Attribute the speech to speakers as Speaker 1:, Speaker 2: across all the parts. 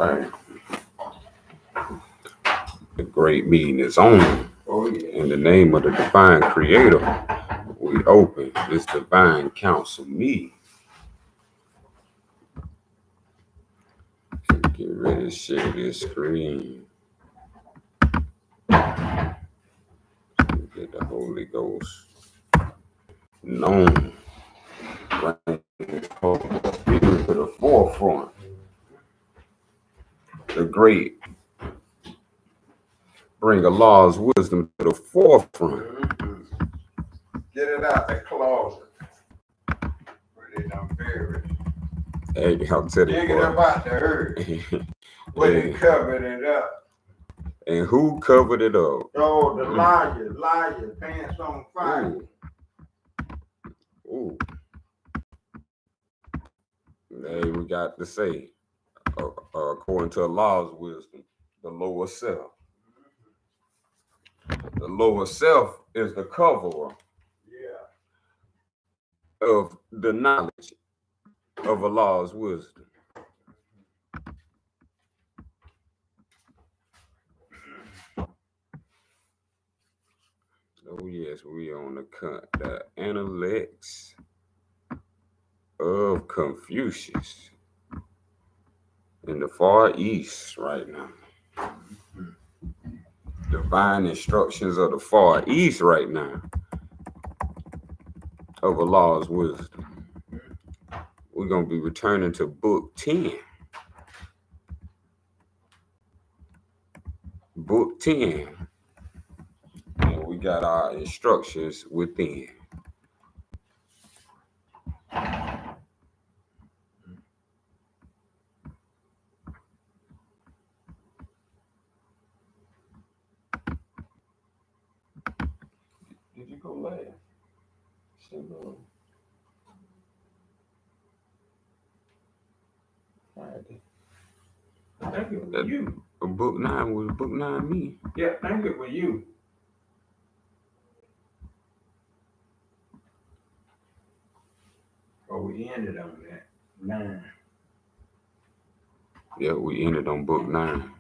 Speaker 1: right. The great meeting is on.
Speaker 2: Oh, yeah.
Speaker 1: In the name of the divine creator, we open this divine council meeting. Get ready to share this screen. Get the Holy Ghost known. Bring the Spirit to the forefront. The great bring Allah's wisdom to the forefront.
Speaker 2: Mm-hmm. Get it out the closet where they done buried it.
Speaker 1: Hey, I'll tell you.
Speaker 2: Dig it up out the earth where they covered it up.
Speaker 1: And who covered it up?
Speaker 2: Oh, the liar, pants on fire.
Speaker 1: Ooh. Hey, we got to say, according to Allah's wisdom, the lower self. The lower self is the coverer of the knowledge of Allah's wisdom. Oh yes, we on the intellects of Confucius in the Far East right now. Divine instructions of the Far East right now of Allah's wisdom. We're going to be returning to book 10. Book 10. And we got our instructions within. Did you go last? Still go. Friday.
Speaker 2: I think it was you.
Speaker 1: Book 9 was book 9 me.
Speaker 2: Yeah, I think it was you. Oh, we ended on that. 9.
Speaker 1: Yeah, we ended on book 9.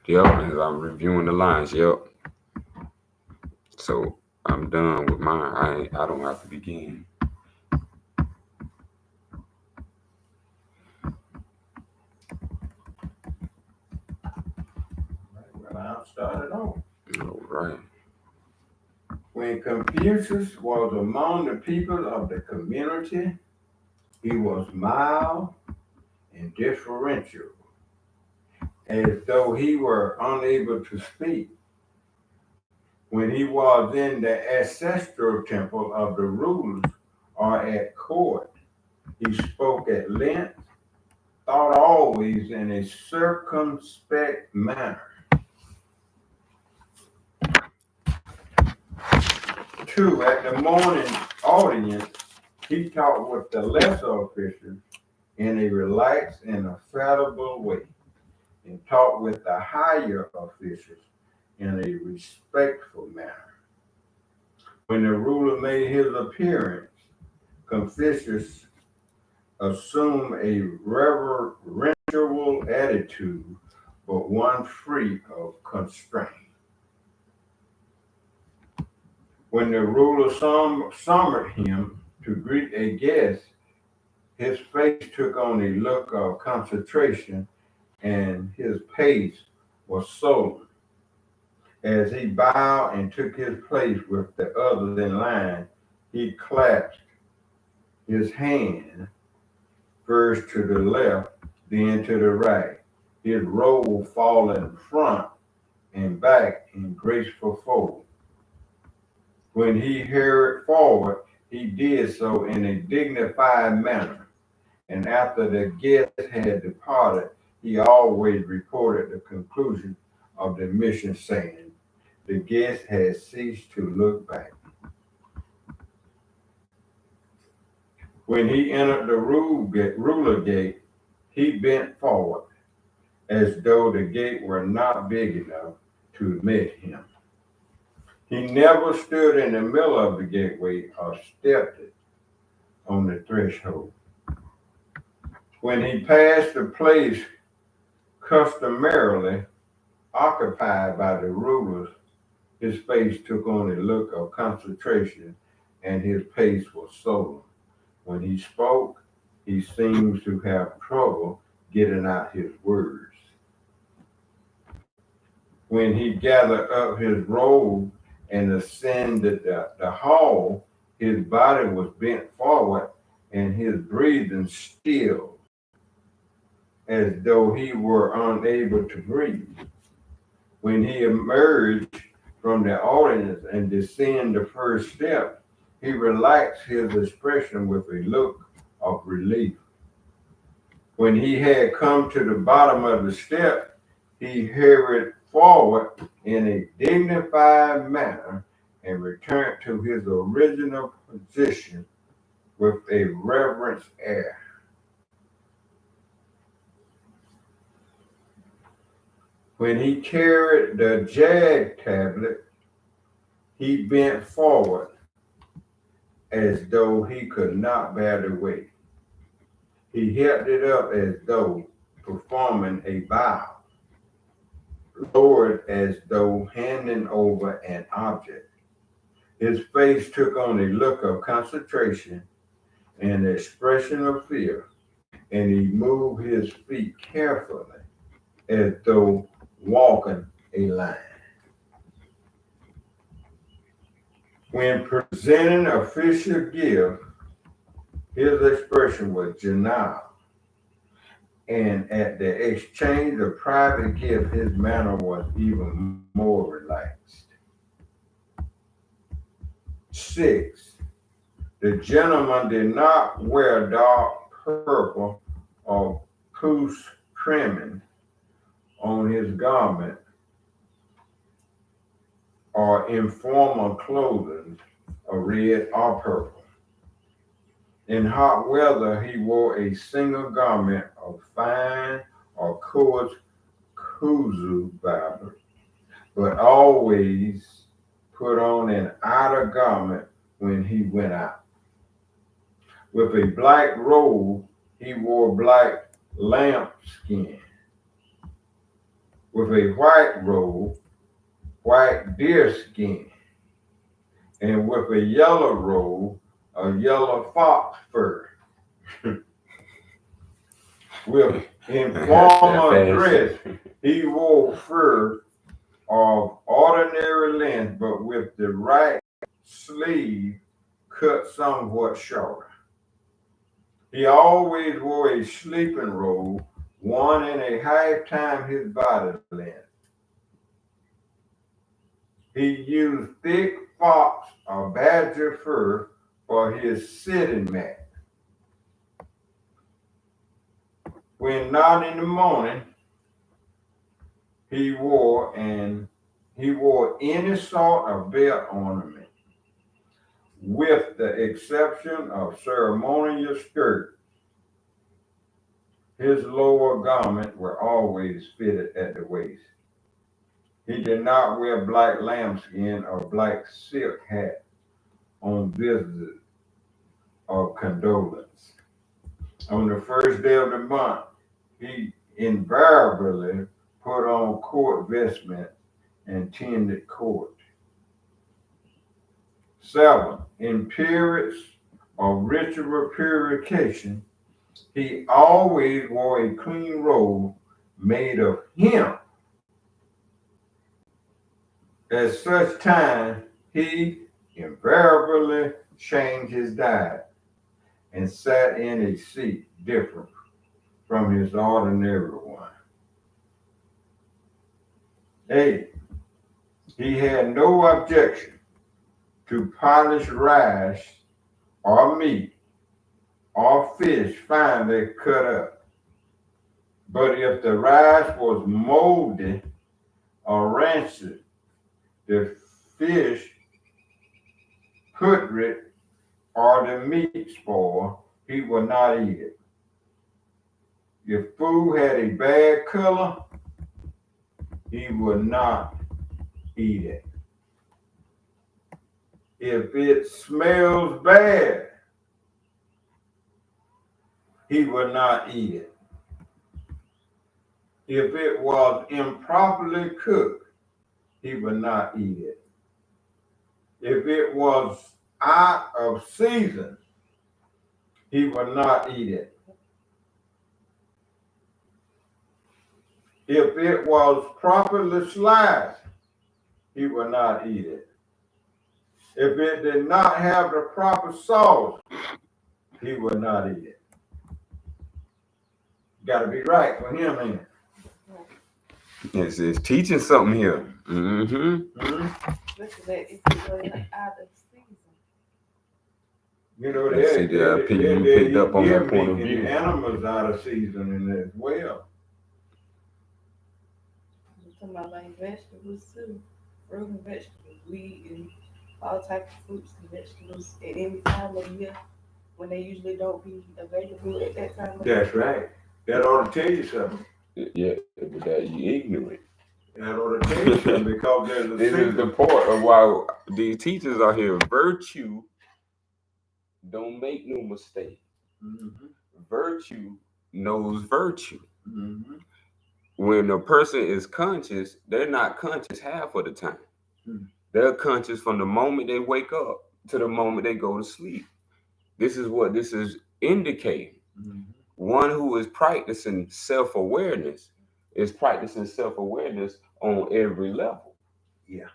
Speaker 1: Yep, as I'm reviewing the lines, yep. So I'm done with mine. I don't have to begin.
Speaker 2: Well, I'll start it off.
Speaker 1: All right.
Speaker 2: When Confucius was among the people of the community, he was mild and deferential, as though he were unable to speak. When he was in the ancestral temple of the rulers or at court, he spoke at length, thought always in a circumspect manner. 2, at the morning audience, he talked with the lesser officials in a relaxed and affable way, and talked with the higher officials in a respectful manner. When the ruler made his appearance, Confucius assumed a reverential attitude, but one free of constraint. When the ruler summoned him to greet a guest, his face took on a look of concentration and his pace was sullen. As he bowed and took his place with the others in line, he clasped his hand first to the left, then to the right, his robe falling front and back in graceful fold. When he hurried forward, he did so in a dignified manner, and after the guests had departed, he always reported the conclusion of the mission, saying, "The guest has ceased to look back." When he entered the ruler gate, he bent forward, as though the gate were not big enough to admit him. He never stood in the middle of the gateway or stepped on the threshold. When he passed the place customarily occupied by the rulers, his face took on a look of concentration and his pace was sullen. When he spoke, he seems to have trouble getting out his words. When he gathered up his robe and ascended the hall, his body was bent forward and his breathing stilled, as though he were unable to breathe. When he emerged from the audience and descended the first step, he relaxed his expression with a look of relief. When he had come to the bottom of the step, he hurried forward in a dignified manner and returned to his original position with a reverent air. When he carried the jag tablet, he bent forward as though he could not bear the weight. He held it up as though performing a vow, lowered as though handing over an object. His face took on a look of concentration and an expression of fear, and he moved his feet carefully as though walking a line. When presenting official gift, his expression was genial, and at the exchange of private gift, his manner was even more relaxed. 6. The gentleman did not wear dark purple or puce trimming on his garment or informal clothing of red or purple. In hot weather, he wore a single garment of fine or coarse kuzu fabric, but always put on an outer garment when he went out. With a black robe, he wore black lambskin. With a white robe, white deerskin. And with a yellow robe, a yellow fox fur. With informal dress, he wore fur of ordinary length, but with the right sleeve cut somewhat shorter. He always wore a sleeping robe, 1.5 times his body length. He used thick fox or badger fur for his sitting mat. When not in the morning, he wore any sort of belt ornament, with the exception of ceremonial skirt. His lower garment were always fitted at the waist. He did not wear black lambskin or black silk hat on visits of condolence. On the first day of the month, he invariably put on court vestment and tended court. 7. In periods of ritual purification, he always wore a clean robe made of hemp. At such time, he invariably changed his diet and sat in a seat different from his ordinary one. 8. He had no objection to polished rice or meat or fish finely cut up. But if the rice was moldy or rancid, the fish putrid, or the meat spoiled, he would not eat it. If food had a bad color, he would not eat it. If it smells bad, he would not eat it. If it was improperly cooked, he would not eat it. If it was out of season, he would not eat it. If it was properly sliced, he would not eat it. If it did not have the proper sauce, he would not eat it. Got to be right for him, ain't it?
Speaker 1: It's teaching something here. Mm-hmm.
Speaker 3: Look at that. If it was out of season.
Speaker 2: You know,
Speaker 1: Let's see the opinion you picked up on that point of view.
Speaker 2: Animals out of seasoning as well.
Speaker 3: We're talking about like vegetables too. Fruit and vegetables, wheat and all types of fruits and vegetables at any time of year when they usually don't be available at that time of year.
Speaker 2: That's right. That ought to tell you something.
Speaker 1: Yeah, but that you ignorant.
Speaker 2: That ought to tell you something because there's a
Speaker 1: This is the part of why these teachers are here. Virtue don't make no mistake.
Speaker 2: Mm-hmm.
Speaker 1: Virtue knows virtue.
Speaker 2: Mm-hmm.
Speaker 1: When a person is conscious, they're not conscious half of the time. They're conscious from the moment they wake up to the moment they go to sleep. This is what this is indicating.
Speaker 2: Mm-hmm.
Speaker 1: One who is practicing self-awareness is practicing self-awareness on every level.
Speaker 2: Yeah.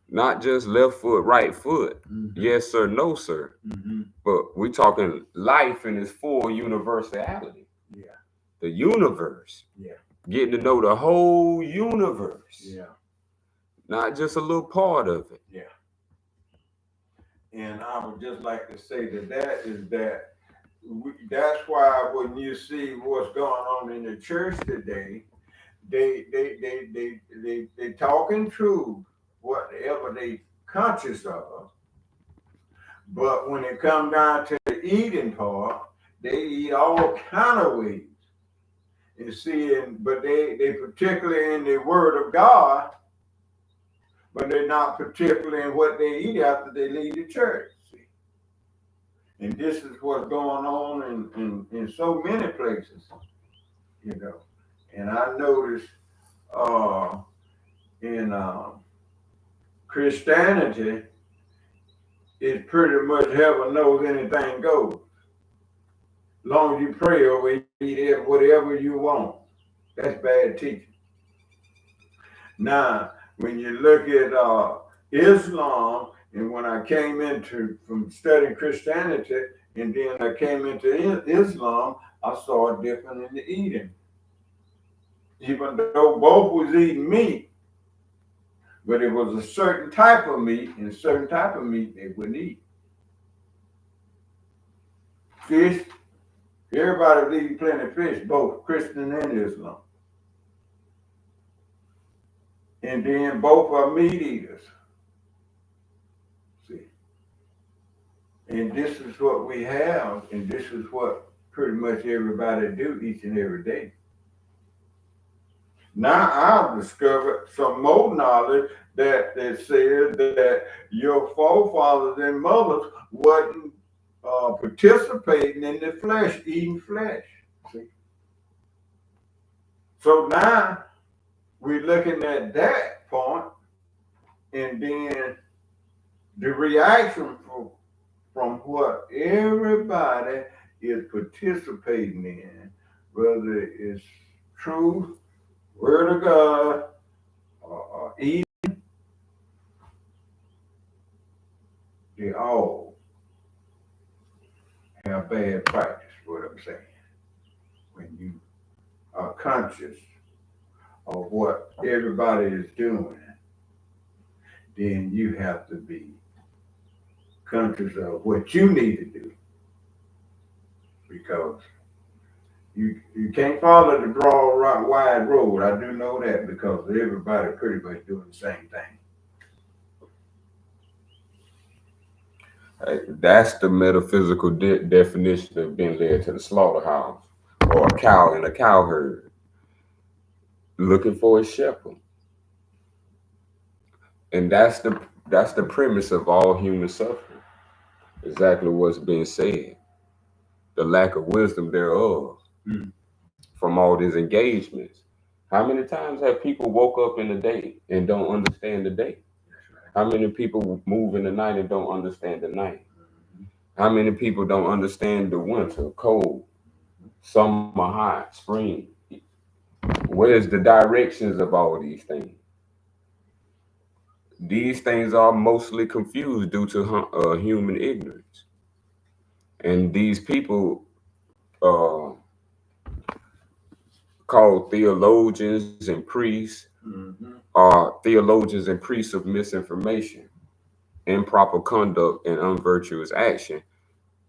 Speaker 1: Not just left foot, right foot.
Speaker 2: Mm-hmm.
Speaker 1: Yes, sir, no, sir.
Speaker 2: Mm-hmm.
Speaker 1: But we're talking life in its full universality.
Speaker 2: Yeah.
Speaker 1: The universe.
Speaker 2: Yeah.
Speaker 1: Getting to know the whole universe.
Speaker 2: Yeah.
Speaker 1: Not just a little part of it.
Speaker 2: Yeah. And I would just like to say that's why when you see what's going on in the church today, they talking truth, whatever they conscious of. But when it comes down to the eating part, they eat all kind of ways. And seeing, but they particularly in the word of God, but they're not particularly in what they eat after they leave the church. See? And this is what's going on in so many places, you know. And I noticed in Christianity, it's pretty much heaven knows anything goes. As long as you pray or eat whatever you want. That's bad teaching. Now, when you look at Islam, and when I came from studying Christianity, and then I came into Islam, I saw a difference in the eating. Even though both was eating meat, but it was a certain type of meat, and a certain type of meat they wouldn't eat. Fish, everybody was eating plenty of fish, both Christian and Islam. And then both are meat eaters. See? And this is what we have, and this is what pretty much everybody do each and every day. Now I've discovered some more knowledge that says that your forefathers and mothers wasn't participating in the flesh, eating flesh. See? So now we're looking at that point, and then the reaction from what everybody is participating in, whether it's truth, word of God, or eating, they all have bad practice, what I'm saying. When you are conscious of what everybody is doing, then you have to be conscious of what you need to do. Because you can't follow the broad, wide road. I do know that because everybody pretty much doing the same thing.
Speaker 1: That's the metaphysical definition of being led to the slaughterhouse, or a cow in a cow herd, looking for a shepherd. And that's the premise of all human suffering. Exactly what's being said. the lack of wisdom thereof
Speaker 2: Mm.
Speaker 1: from all these engagements. How many times have people woke up in the day and don't understand the day? How many people move in the night and don't understand the night? How many people don't understand the winter, cold, summer, hot, spring? Where's the directions of all these things? These things are mostly confused due to human ignorance. And these people uh, called theologians and priests
Speaker 2: Mm-hmm.
Speaker 1: are theologians and priests of misinformation, improper conduct, and unvirtuous action,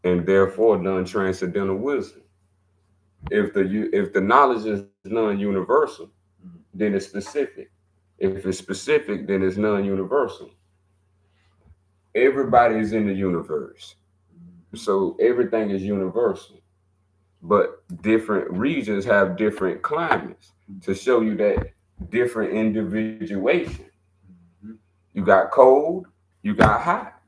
Speaker 1: and therefore non-transcendental wisdom. If the knowledge is non-universal, then it's specific. If it's specific, then it's non-universal. Everybody is in the universe, so everything is universal. But different regions have different climates to show you that different individuation. You got cold, you got hot.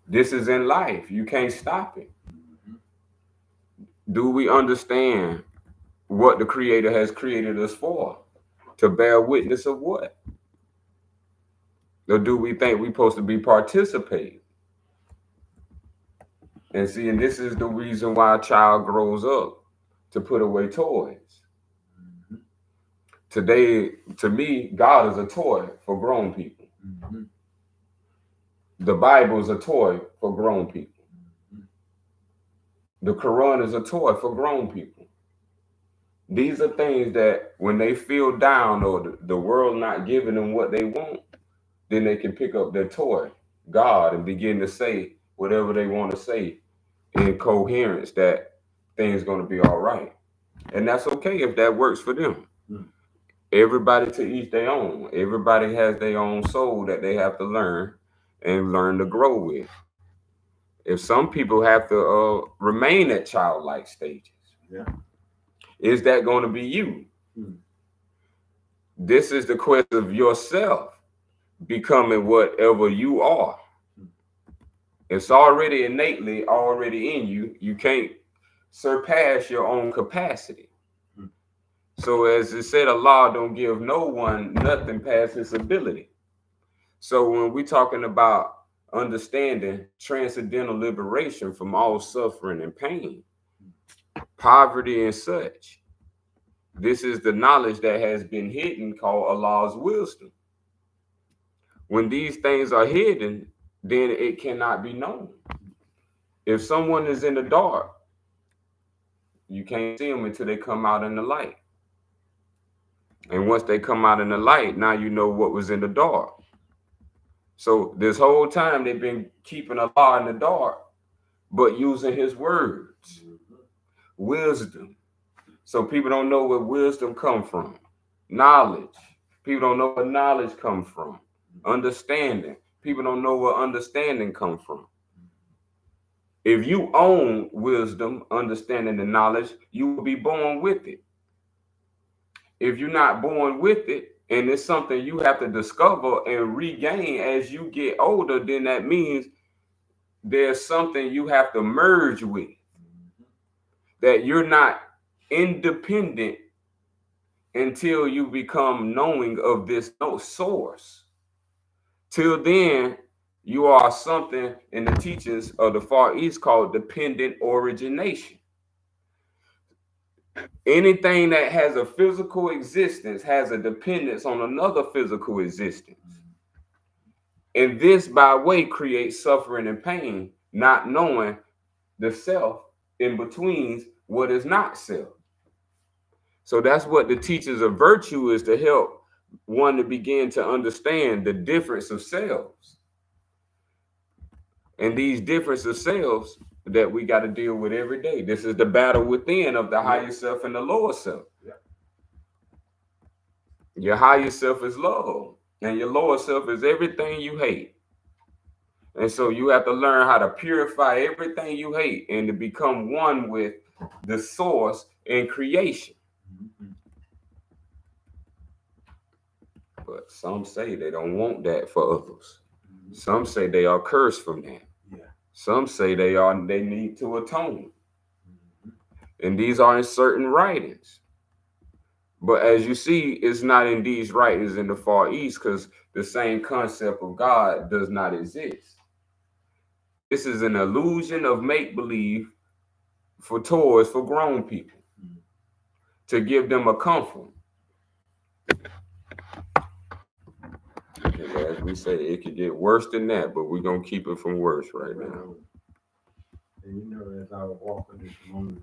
Speaker 1: This is in life. You can't stop it. Do we understand what the Creator has created us for? To bear witness of what? Or do we think we're supposed to be participating? And see, and this is the reason why a child grows up to put away toys. Today, to me, God is a toy for grown people. The Bible is a toy for grown people. The Quran is a toy for grown people. These are things that when they feel down or the world not giving them what they want, then they can pick up their toy, God, and begin to say whatever they want to say in coherence that things going to be all right. And that's okay if that works for them. Everybody to each their own. Everybody has their own soul that they have to learn and learn to grow with. If some people have to remain at childlike stages,
Speaker 2: Yeah.
Speaker 1: is that going to be you? This is the quest of yourself becoming whatever you are. It's already innately already in you. You can't surpass your own capacity. So as it said, Allah don't give no one nothing past his ability. So when we're talking about understanding transcendental liberation from all suffering and pain, poverty and such, this is the knowledge that has been hidden called Allah's wisdom. When these things are hidden, then it cannot be known. If someone is in the dark, you can't see them until they come out in the light. And once they come out in the light, now you know what was in the dark. So this whole time they've been keeping Allah in the dark, but using his words, wisdom. So people don't know where wisdom come from. Knowledge. People don't know where knowledge come from. Understanding. People don't know where understanding come from. If you own wisdom, understanding, and knowledge, you will be born with it. If you're not born with it, and it's something you have to discover and regain as you get older, then that means there's something you have to merge with. That you're not independent until you become knowing of this source. Till then, you are something in the teachings of the Far East called dependent origination. Anything that has a physical existence has a dependence on another physical existence. And this, by way, creates suffering and pain, not knowing the self in between what is not self. So that's what the teachings of virtue is, to help one to begin to understand the difference of selves. And these difference of selves that we got to deal with every day. This is the battle within of the higher self and the lower self. Your higher self is love, and your lower self is everything you hate. And so you have to learn how to purify everything you hate and to become one with the source in creation. But some say they don't want that for others. Some say they are cursed from that. Some say they need to atone. And these are in certain writings. But as you see, it's not in these writings in the Far East because the same concept of God does not exist. This is an illusion of make believe for toys for grown people to give them a comfort. And as we say, it could get worse than that, but we're going to keep it from worse right now.
Speaker 2: And you know, as I was walking this morning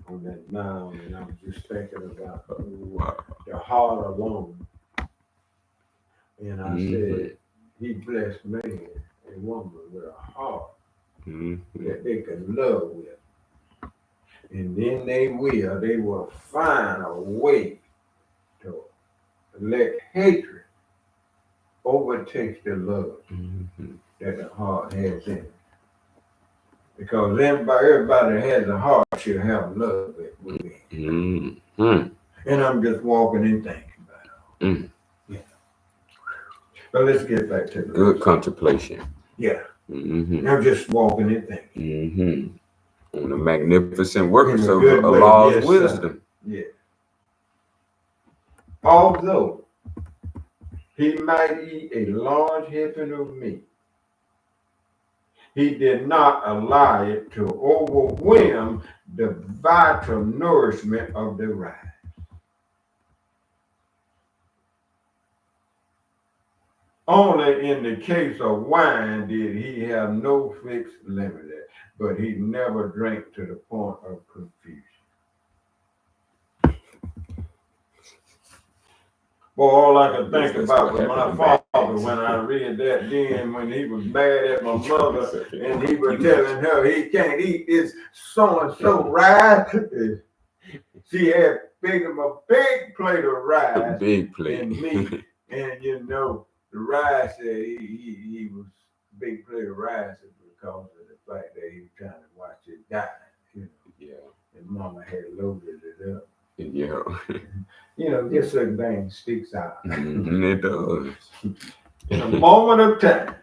Speaker 2: on that mound, and I was just thinking about the heart alone. And I said, he blessed man and woman with a heart that they can love with. And then they will find a way to let hatred overtake the love that the heart has in it. Because everybody that has a heart should have love with it. And I'm just walking and thinking about it. Yeah. But let's get back to the
Speaker 1: good contemplation.
Speaker 2: Yeah. I'm just walking and thinking.
Speaker 1: On the magnificent works of Allah's wisdom.
Speaker 2: Yeah. Although he might eat a large helping of meat, he did not allow it to overwhelm the vital nourishment of the rice. Only in the case of wine did he have no fixed limit, but he never drank to the point of confusion. Boy, all I could think about was my father when I read that then, when he was mad at my mother and he was telling her he can't eat this so-and-so rice. She had big him a big plate of rice.
Speaker 1: Big plate.
Speaker 2: And meat. And you know, the rice, he was big plate of rice because of the fact that he was trying to watch it die. You know? Yeah. And mama had loaded it up.
Speaker 1: Yeah.
Speaker 2: You know, just certain things sticks out.
Speaker 1: It does.
Speaker 2: In a moment of time.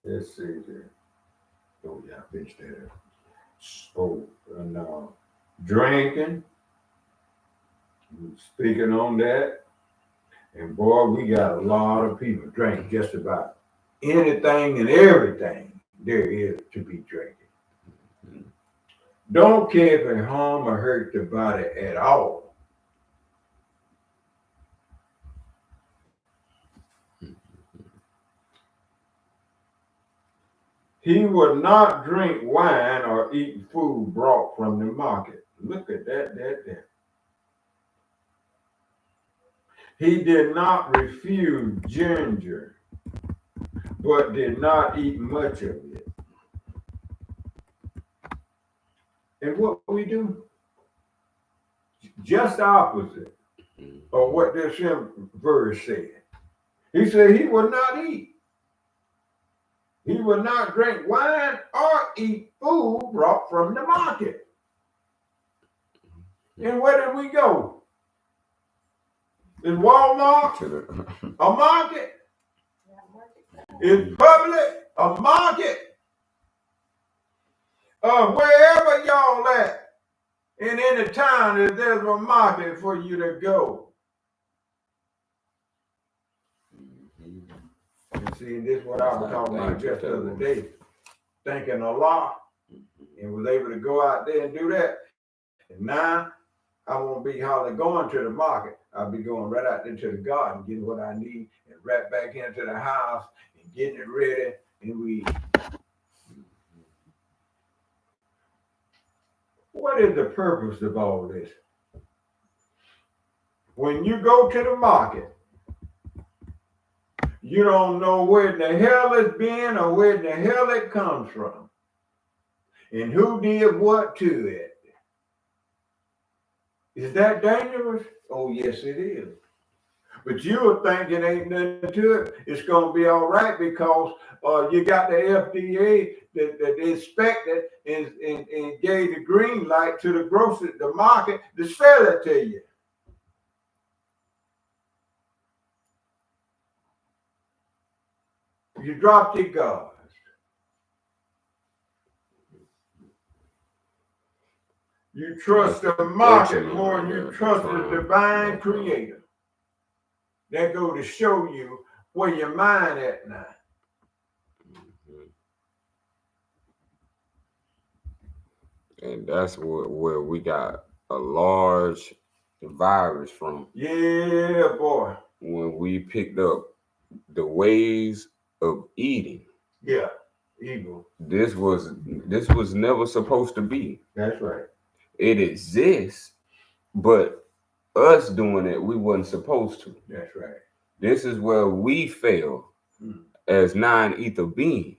Speaker 2: Let's see here. Oh, yeah, I finished that. Oh, and drinking. Speaking on that. And boy, we got a lot of people drink just about anything and everything there is to be drinking. Don't care if it harm or hurt the body at all. He would not drink wine or eat food brought from the market. Look at that. He did not refuse ginger, but did not eat much of it. And what we do? Just the opposite of what this verse said. He said he would not eat. He would not drink wine or eat food brought from the market. And where did we go? In Walmart? A market? In public? A market? Wherever y'all at, in any town, if there's a market for you to go. And see, this is what I was talking about just the other day. Thinking a lot and was able to go out there and do that. And now I won't be hardly going to the market. I'll be going right out there to the garden, getting what I need, and right back into the house and getting it ready. And we. What is the purpose of all this? When you go to the market, you don't know where the hell it's been or where the hell it comes from. And who did what to it. Is that dangerous? Oh, yes, it is. But you'll think it ain't nothing to it. It's gonna be all right because you got the FDA that inspected and gave the green light to the market to sell it to you. You dropped your guard. You trust the market more than you trust the divine creator. That go to show you where your mind at now.
Speaker 1: And that's where we got a large virus from.
Speaker 2: Yeah, boy.
Speaker 1: When we picked up the ways of eating.
Speaker 2: Yeah, evil.
Speaker 1: This was never supposed to be.
Speaker 2: That's right.
Speaker 1: It exists, but us doing it, we wasn't supposed to.
Speaker 2: That's right.
Speaker 1: This is where we fail as 9 ether beings.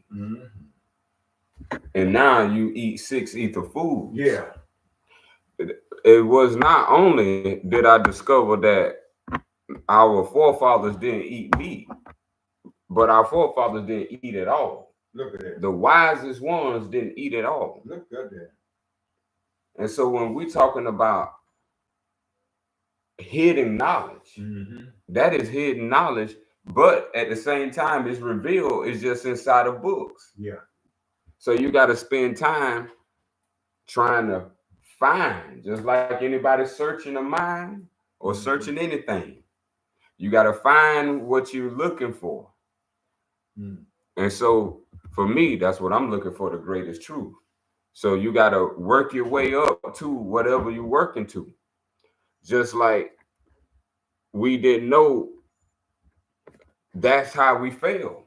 Speaker 1: And now you eat 6 ether foods.
Speaker 2: Yeah.
Speaker 1: It was not only did I discover that our forefathers didn't eat meat, but our forefathers didn't eat at all.
Speaker 2: Look at that.
Speaker 1: The wisest ones didn't eat at all.
Speaker 2: Look at that.
Speaker 1: And so when we're talking about hidden knowledge, that is hidden knowledge, but at the same time, it's revealed, it's just inside of books.
Speaker 2: Yeah.
Speaker 1: So you got to spend time trying to find, just like anybody searching a mind or searching anything. You got to find what you're looking for. And so for me, that's what I'm looking for, the greatest truth. So you got to work your way up to whatever you're working to. Just like we didn't know that's how we failed.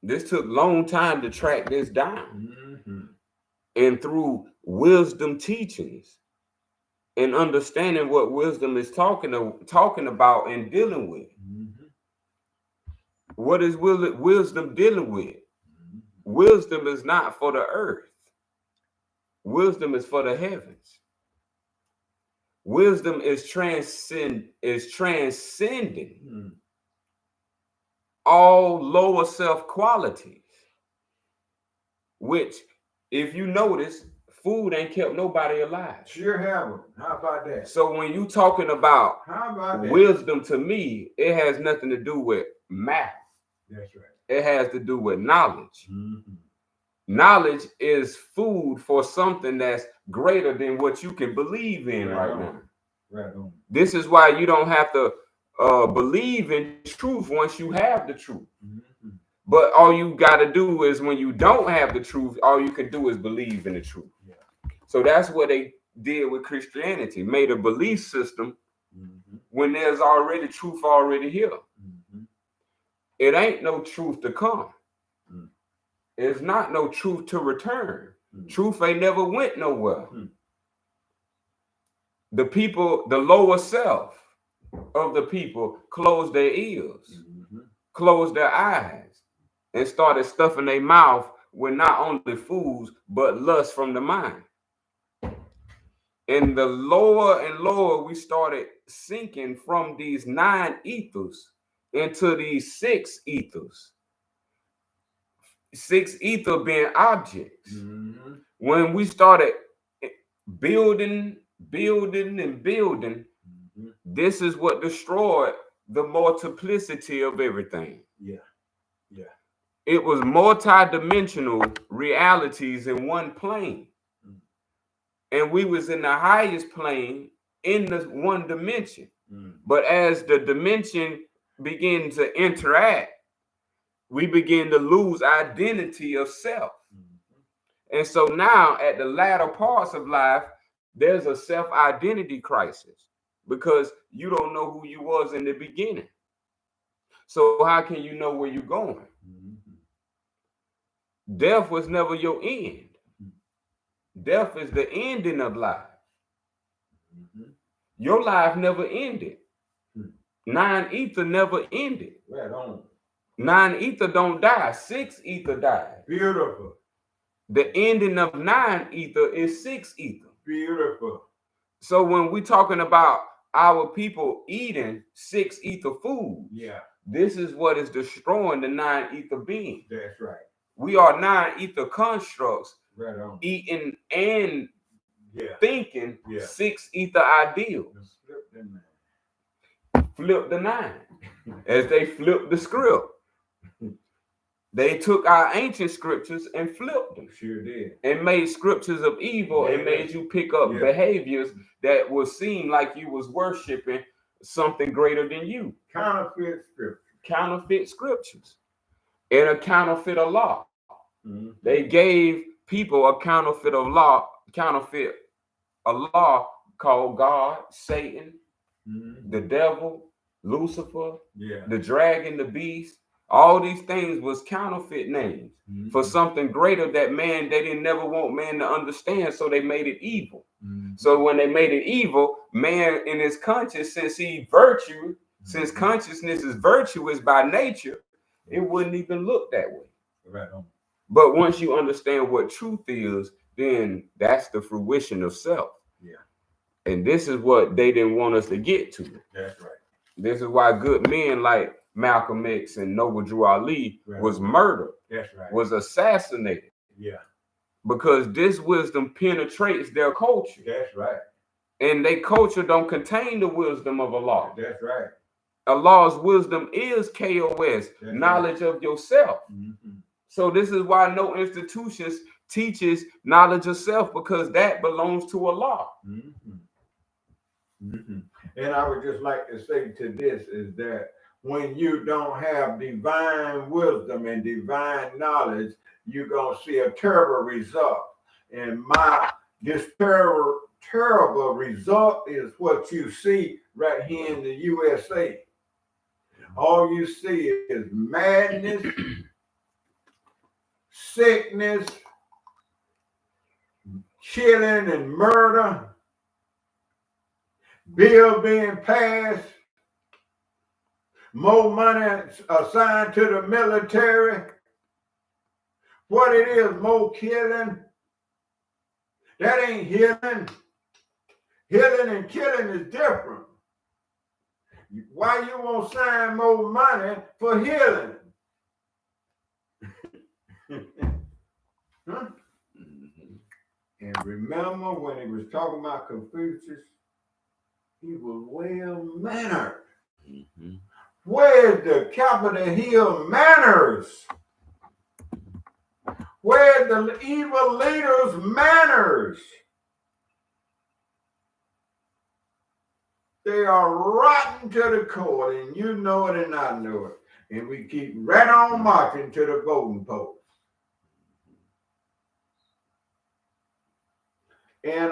Speaker 1: This took a long time to track this down. And through wisdom teachings and understanding what wisdom is talking about and dealing with. What is wisdom dealing with? Wisdom is not for the earth. Wisdom is for the heavens. Wisdom is transcending all lower self qualities, which, if you notice, food ain't kept nobody alive.
Speaker 2: Sure haven't. How about that?
Speaker 1: So when you talking about wisdom, to me, it has nothing to do with math.
Speaker 2: That's right.
Speaker 1: It has to do with knowledge. Knowledge is food for something that's greater than what you can believe in right now.
Speaker 2: Right on.
Speaker 1: This is why you don't have to believe in truth once you have the truth. But all you got to do is, when you don't have the truth, all you can do is believe in the truth. Yeah. So that's what they did with Christianity, made a belief system when there's already truth already here. It ain't no truth to come. It's not no truth to return. Truth ain't never went nowhere. The people, the lower self of the people, closed their ears, closed their eyes, and started stuffing their mouth with not only foods, but lust from the mind. And the lower and lower we started sinking from these 9 ethers into these 6 ethers. 6 ether being objects. When we started building, this is what destroyed the multiplicity of everything.
Speaker 2: Yeah.
Speaker 1: It was multi-dimensional realities in one plane. And we was in the highest plane in the one dimension. But as the dimension began to interact, we begin to lose identity of self. And so now at the latter parts of life, there's a self-identity crisis because you don't know who you was in the beginning. So how can you know where you're going? Death was never your end. Death is the ending of life. Your life never ended. 9 ether never ended.
Speaker 2: Right on.
Speaker 1: 9 ether don't die. 6 ether died.
Speaker 2: Beautiful.
Speaker 1: The ending of 9 ether is 6 ether.
Speaker 2: Beautiful.
Speaker 1: So when we're talking about our people eating 6 ether foods.
Speaker 2: Yeah.
Speaker 1: This is what is destroying the 9 ether being.
Speaker 2: That's right.
Speaker 1: We are 9 ether constructs,
Speaker 2: right on.
Speaker 1: Eating and
Speaker 2: Yeah.
Speaker 1: thinking 6 ether ideals. Flip the 9. As they flipped the script. They took our ancient scriptures and flipped them.
Speaker 2: Sure did.
Speaker 1: And made scriptures of evil and made you pick up behaviors that would seem like you was worshiping something greater than you.
Speaker 2: Counterfeit scriptures.
Speaker 1: Counterfeit scriptures. And a counterfeit of law. Mm-hmm. They gave people a counterfeit of law, counterfeit a law called God, Satan, the devil, Lucifer, the dragon, the beast. All these things was counterfeit names for something greater that man, they didn't never want man to understand, so they made it evil. So when they made it evil, man in his conscience, since he virtue, since consciousness is virtuous by nature, it wouldn't even look that way.
Speaker 2: Right on.
Speaker 1: But once you understand what truth is, then that's the fruition of self. Yeah. And this is what they didn't want us to get to.
Speaker 2: That's right.
Speaker 1: This is why good men like Malcolm X and Noble Drew Ali was murdered.
Speaker 2: That's right.
Speaker 1: Was assassinated.
Speaker 2: Yeah.
Speaker 1: Because this wisdom penetrates their culture.
Speaker 2: That's right.
Speaker 1: And their culture don't contain the wisdom of Allah.
Speaker 2: That's right.
Speaker 1: Allah's wisdom is K.O.S, knowledge of yourself. So this is why no institutions teaches knowledge of self, because that belongs to Allah.
Speaker 2: And I would just like to say to this is that when you don't have divine wisdom and divine knowledge, you're going to see a terrible result. And this terrible result is what you see right here in the USA. All you see is madness, sickness, killing and murder, bill being passed, more money assigned to the military. What it is, more killing. That ain't healing. Healing and killing is different. Why you won't sign more money for healing? Huh? And remember when he was talking about Confucius, he was well-mannered. Where's the Capitol Hill manners? Where's the evil leaders' manners? They are rotten to the core, and you know it and I know it. And we keep right on marching to the voting post. And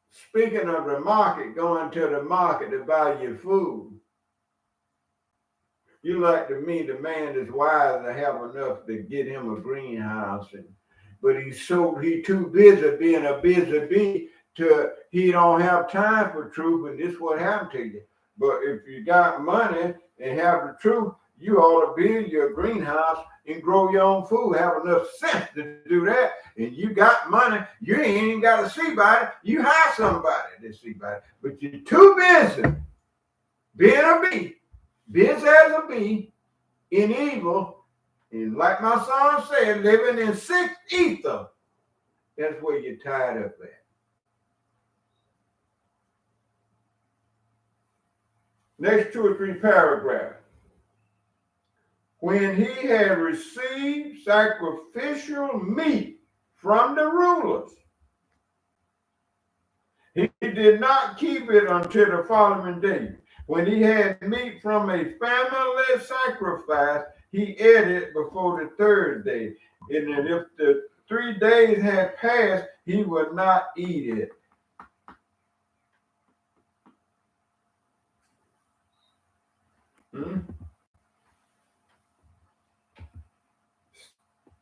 Speaker 2: speaking of the market, going to the market to buy your food, you like to me, the man that's wise to have enough to get him a greenhouse, but he too busy being a busy bee he don't have time for truth, and this is what happened to you. But if you got money and have the truth, you ought to build your greenhouse and grow your own food. Have enough sense to do that. And you got money, you ain't even got to see about it. You hire somebody to see about it. But you're too busy being a bee, busy as a bee, in evil, and like my son said, living in 6 ether. That's where you're tied up at. Next 2 or 3 paragraphs. When he had received sacrificial meat from the rulers, he did not keep it until the following day. When he had meat from a family sacrifice, he ate it before the 3rd day. And then if the 3 days had passed, he would not eat it.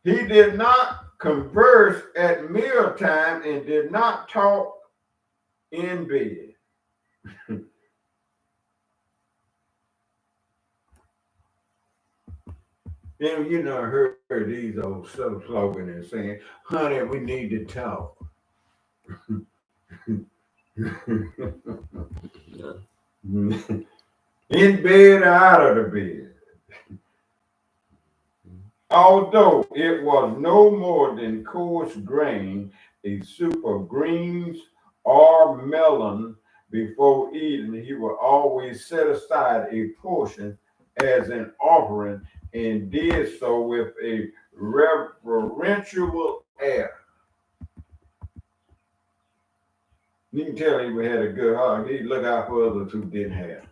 Speaker 2: He did not converse at mealtime and did not talk in bed. Then you know, heard these old slogans and saying, honey, we need to talk. In bed or out of the bed. Although it was no more than coarse grain, a soup of greens or melon before eating, he would always set aside a portion as an offering and did so with a reverential air. You can tell he had a good heart. He'd look out for others who didn't have.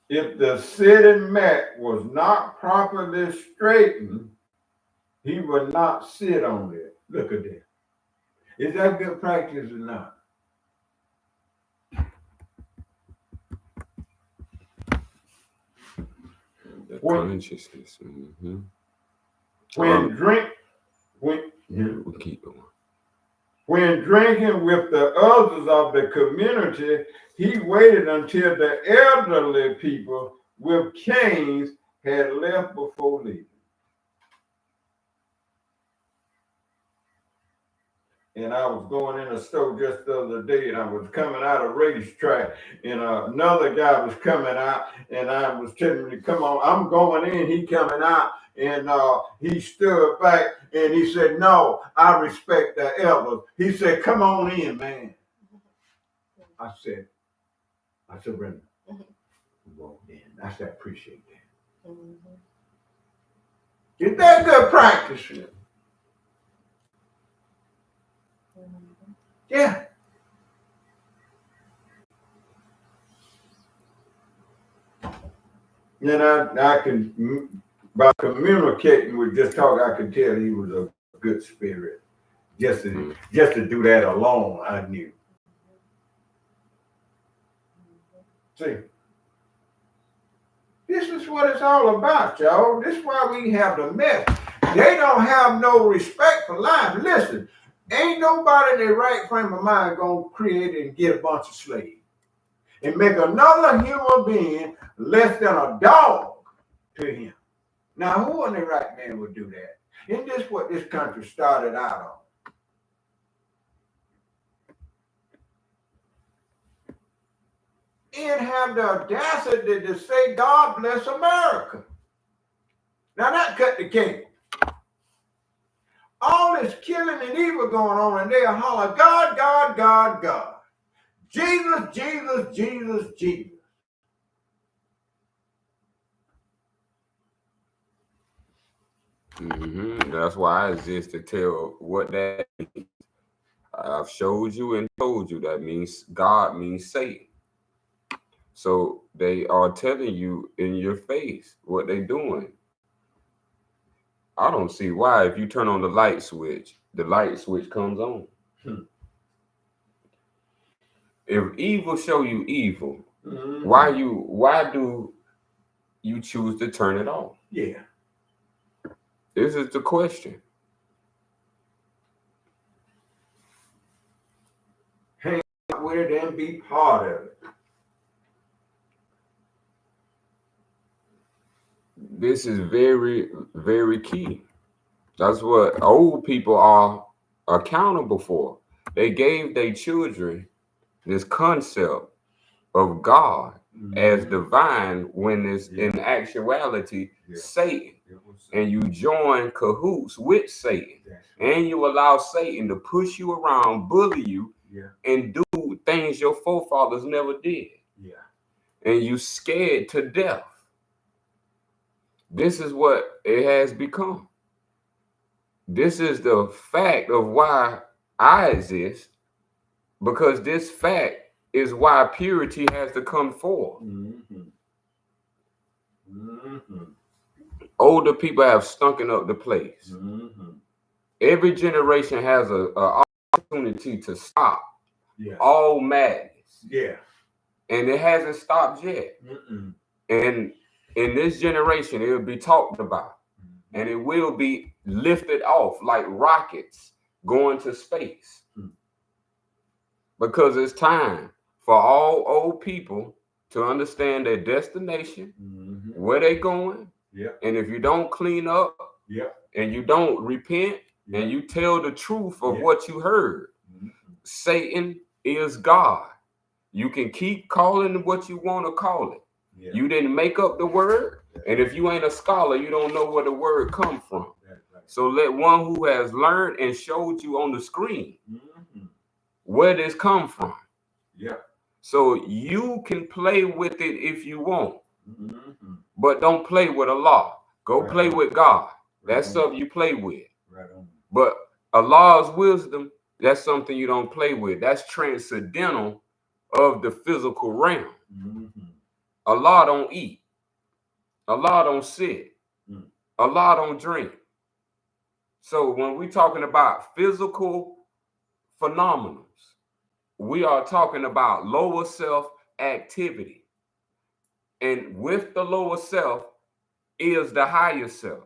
Speaker 2: If the sitting mat was not properly straightened, he would not sit on it. Look at that. Is that good practice or not?
Speaker 1: The
Speaker 2: When-
Speaker 1: consciousness. Mm-hmm. We'll keep going.
Speaker 2: When drinking with the others of the community, he waited until the elderly people with canes had left before leaving. And I was going in a store just the other day, and I was coming out of racetrack, and another guy was coming out, and I was telling him to come on. I'm going in, he coming out, and he stood back, and he said, "No, I respect the elders." He said, "Come on in, man." I said, "I surrender." Walked in. I said, "I appreciate that." Is that good practice? Yeah. And I can, by communicating with just talk, I could tell he was a good spirit. Just to do that alone, I knew. See, this is what it's all about, y'all. This is why we have the mess. They don't have no respect for life. Listen, ain't nobody in their right frame of mind gonna create and get a bunch of slaves and make another human being less than a dog to him. Now, who in their right man would do that? Isn't this what this country started out on? And have the audacity to say, "God bless America." Now that cut the cable. All this killing and evil going on, and they holler, "God, God, God, God. Jesus, Jesus, Jesus, Jesus."
Speaker 1: Mm-hmm. That's why I exist to tell what that means. I've showed you and told you that means God means Satan. So they are telling you in your face what they're doing. I don't see why if you turn on the light switch comes on. If evil show you evil, why do you choose to turn it off?
Speaker 2: Yeah.
Speaker 1: This is the question.
Speaker 2: Hang out with it and be part of it.
Speaker 1: This is very, very key. That's what old people are accountable for. They gave their children this concept of God as divine when it's in actuality Satan. And you join cahoots with Satan. And you allow Satan to push you around, bully you, and do things your forefathers never did. And you scared to death. This is what it has become. This is the fact of why I exist, because this fact is why purity has to come forth. Older people have stunken up the place. Every generation has an opportunity to stop all madness. And it hasn't stopped yet. And in this generation, it will be talked about. And it will be lifted off like rockets going to space. Because it's time for all old people to understand their destination, where they're going. And if you don't clean up and you don't repent, and you tell the truth of what you heard. Satan is God. You can keep calling it what you want to call it. You didn't make up the word, and if you ain't a scholar, you don't know where the word come from. So let one who has learned and showed you on the screen where this come from. So you can play with it if you want, but don't play with Allah. Go play with God. That's something you play with. But Allah's wisdom, that's something you don't play with. That's transcendental of the physical realm. Allah don't eat. Allah don't sit. Allah don't drink. So when we're talking about physical phenomena, we are talking about lower self activity. And with the lower self is the higher self.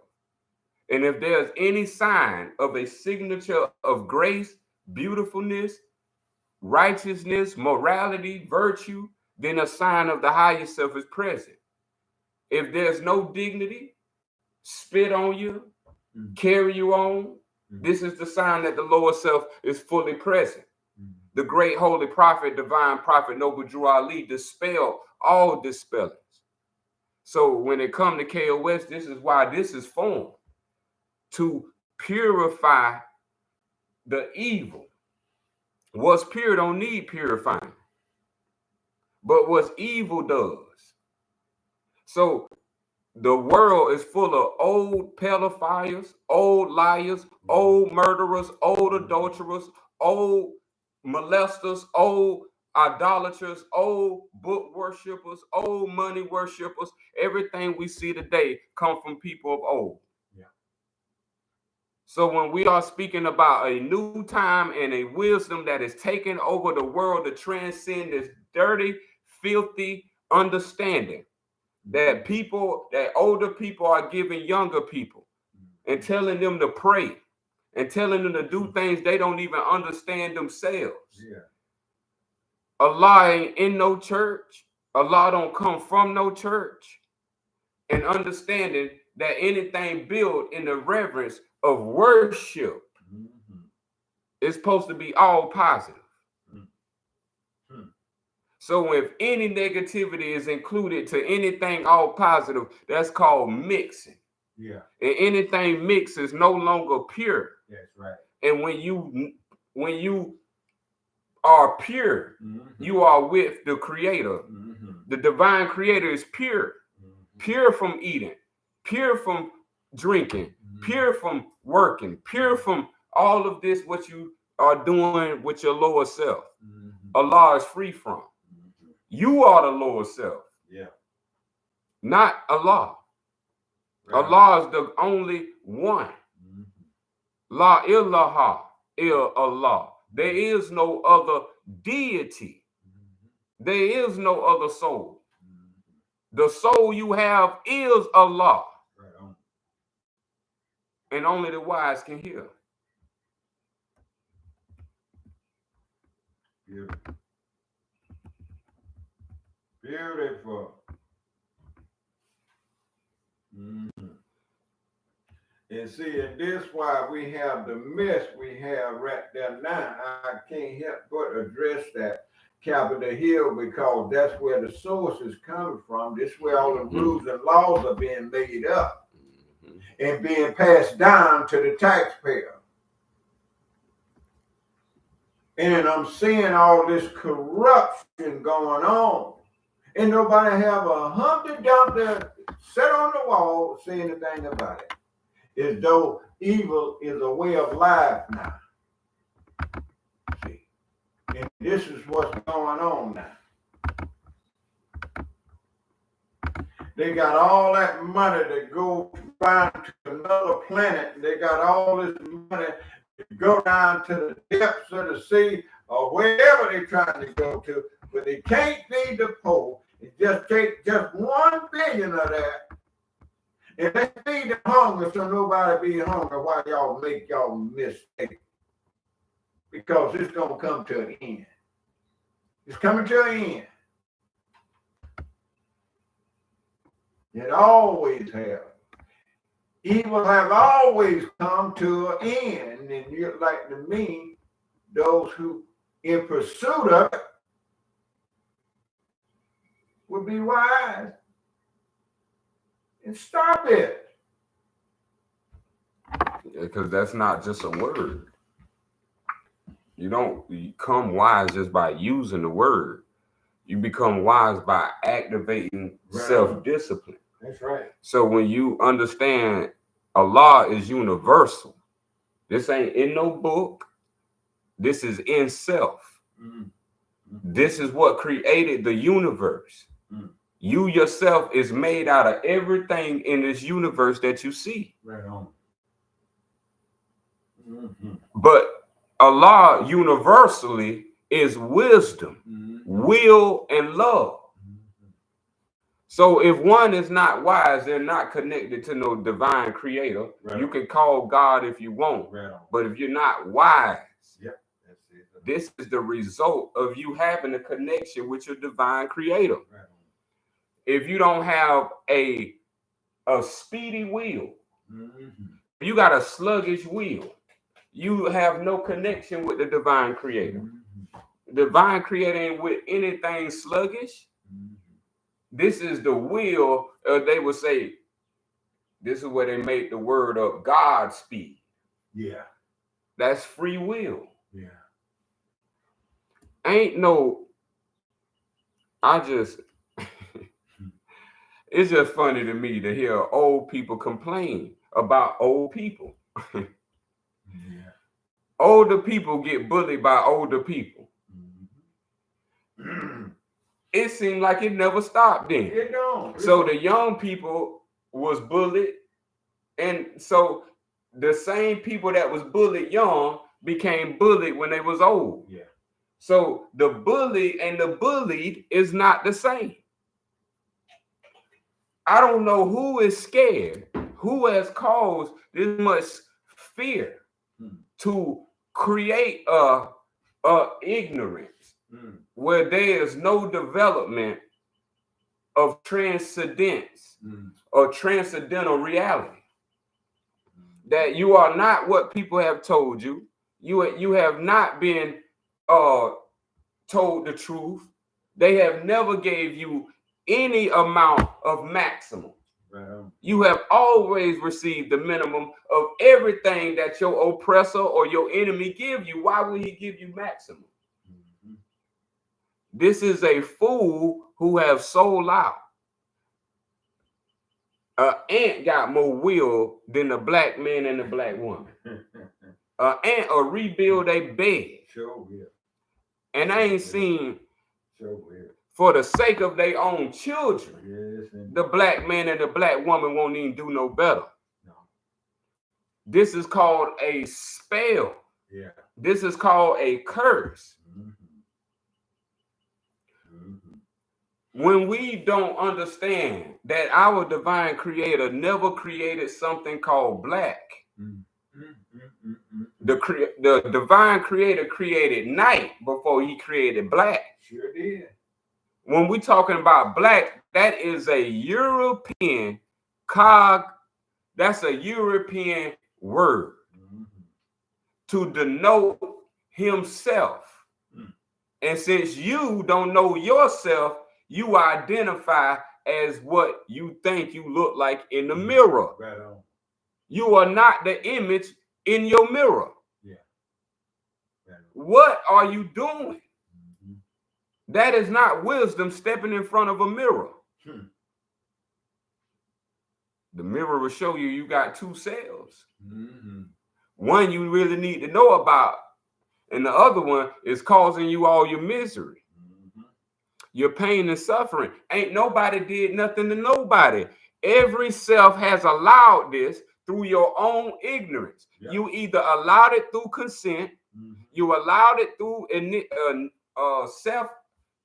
Speaker 1: And if there's any sign of a signature of grace, beautifulness, righteousness, morality, virtue, then a sign of the higher self is present. If there's no dignity, spit on you, carry you on, this is the sign that the lower self is fully present. The great holy prophet, divine prophet, Noble Drew Ali dispelled all dispellings. So when it comes to K.O.S., this is why this is formed, to purify the evil. What's pure don't need purifying, but what's evil does. So the world is full of old pedophiles, old liars, old murderers, old adulterers, old molesters, old idolaters, old book worshipers, old money worshipers. Everything we see today come from people of old. So when we are speaking about a new time and a wisdom that is taking over the world to transcend this dirty, filthy understanding that older people are giving younger people and telling them to pray and telling them to do things they don't even understand themselves. Allah ain't in no church. Allah don't come from no church. And understanding that anything built in the reverence of worship is supposed to be all positive. So if any negativity is included to anything all positive, that's called mixing. And anything mixed is no longer pure.
Speaker 2: That's right.
Speaker 1: And when you are pure, you are with the Creator. The divine Creator is pure. Pure from eating, pure from drinking, pure from working, pure from all of this, what you are doing with your lower self. Allah is free from. You are the lower self. Not Allah. Allah is the only one. La ilaha illa Allah. There is no other deity. There is no other soul. The soul you have is Allah. And only the wise can hear.
Speaker 2: Beautiful. Beautiful. And see, and this why we have the mess we have right there now. I can't help but address that Capitol Hill because that's where the source is coming from. This is where all the rules and laws are being made up and being passed down to the taxpayer. And I'm seeing all this corruption going on. And nobody have a Humpty Dumpty set on the wall saying anything about it. As though evil is a way of life now. See? And this is what's going on now. They got all that money to go find to another planet. They got all this money to go down to the depths of the sea or wherever they're trying to go to, but they can't feed the poor. It just take just 1 billion of that. And they feed the hunger so nobody be hungry while y'all make y'all mistake. Because it's going to come to an end. It's coming to an end. It always has. Evil have always come to an end, and you're like to me, those who in pursuit of it would be wise and stop it.
Speaker 1: Because that's not just a word. You don't become wise just by using the word. You become wise by activating self-discipline.
Speaker 2: That's right.
Speaker 1: So when you understand Allah is universal, this ain't in no book. This is in self.
Speaker 2: Mm-hmm.
Speaker 1: This is what created the universe.
Speaker 2: Mm-hmm.
Speaker 1: You yourself is made out of everything in this universe that you see.
Speaker 2: Right on. Mm-hmm.
Speaker 1: But Allah universally is wisdom, will, and love. So if one is not wise, they're not connected to no divine creator.
Speaker 2: Right.
Speaker 1: You can call God if you want, but if you're not wise,
Speaker 2: that's it.
Speaker 1: This is the result of you having a connection with your divine creator.
Speaker 2: Right.
Speaker 1: If you don't have a speedy will,
Speaker 2: Mm-hmm.
Speaker 1: you got a sluggish will, you have no connection with the divine creator.
Speaker 2: Mm-hmm.
Speaker 1: Divine creator ain't with anything sluggish.
Speaker 2: Mm-hmm.
Speaker 1: This is the will. They would say, this is where they make the word up, Godspeed.
Speaker 2: Yeah.
Speaker 1: That's free will.
Speaker 2: Yeah.
Speaker 1: Ain't no, it's just funny to me to hear old people complain about old people.
Speaker 2: Yeah.
Speaker 1: Older people get bullied by older people.
Speaker 2: Mm-hmm.
Speaker 1: It seemed like it never stopped then.
Speaker 2: It don't.
Speaker 1: So the young people was bullied, and so the same people that was bullied young became bullied when they was old.
Speaker 2: Yeah.
Speaker 1: So the bully and the bullied is not the same. I don't know who is scared, who has caused this much fear to create a ignorance where there is no development of transcendence or transcendental reality. That you are not what people have told you. You have not been told the truth. They have never gave you any amount of maximum. You have always received the minimum of everything that your oppressor or your enemy give you. Why would he give you maximum? This is a fool who have sold out. An ant got more will than the black man and the black woman. An ant will rebuild a bed.
Speaker 2: Sure will.
Speaker 1: And I ain't seen,
Speaker 2: sure will,
Speaker 1: for the sake of their own children,
Speaker 2: yes,
Speaker 1: the black man and the black woman won't even do no better.
Speaker 2: No.
Speaker 1: This is called a spell.
Speaker 2: Yeah.
Speaker 1: This is called a curse. When we don't understand that our divine creator never created something called black. The divine creator created night before he created black.
Speaker 2: Sure did.
Speaker 1: When we're talking about black, that is a European that's a European word to denote himself. And since you don't know yourself, you identify as what you think you look like in the mirror.
Speaker 2: Right on.
Speaker 1: You are not the image in your mirror.
Speaker 2: Yeah. Right on.
Speaker 1: What are you doing? That is not wisdom stepping in front of a mirror. The mirror will show you got two cells. One you really need to know about, and the other one is causing you all your misery. Your pain and suffering. Ain't nobody did nothing to nobody. Every self has allowed this through your own ignorance. Yeah. You either allowed it through consent, you allowed it through self,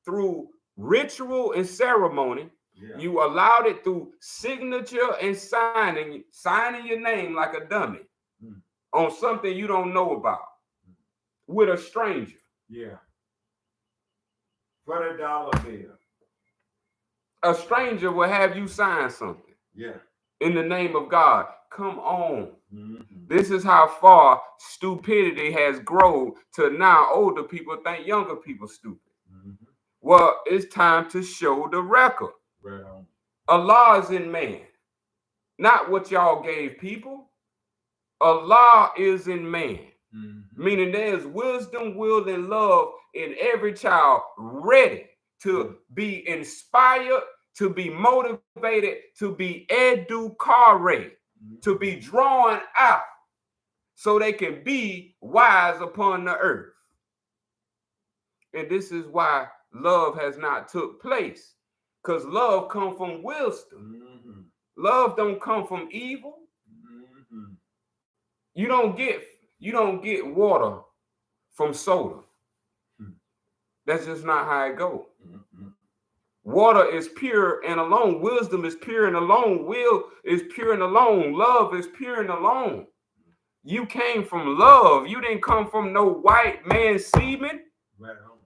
Speaker 1: through ritual and ceremony. Yeah. You allowed it through signature and signing your name like a dummy on something you don't know about with a stranger.
Speaker 2: Yeah. For the dollar bill.
Speaker 1: A stranger will have you sign something.
Speaker 2: Yeah.
Speaker 1: In the name of God. Come on.
Speaker 2: Mm-hmm.
Speaker 1: This is how far stupidity has grown to now older people think younger people stupid.
Speaker 2: Mm-hmm.
Speaker 1: Well, it's time to show the record.
Speaker 2: Right on.
Speaker 1: Allah is in man, not what y'all gave people. Allah is in man, meaning there's wisdom, will, and love in every child ready to be inspired, to be motivated, to be educated, to be drawn out so they can be wise upon the earth. And this is why love has not took place, because love comes from wisdom. Love don't come from evil. You don't get water from soda. That's just not how it goes. Water is pure and alone. Wisdom is pure and alone. Will is pure and alone. Love is pure and alone. You came from love. You didn't come from no white man semen.
Speaker 2: Right on.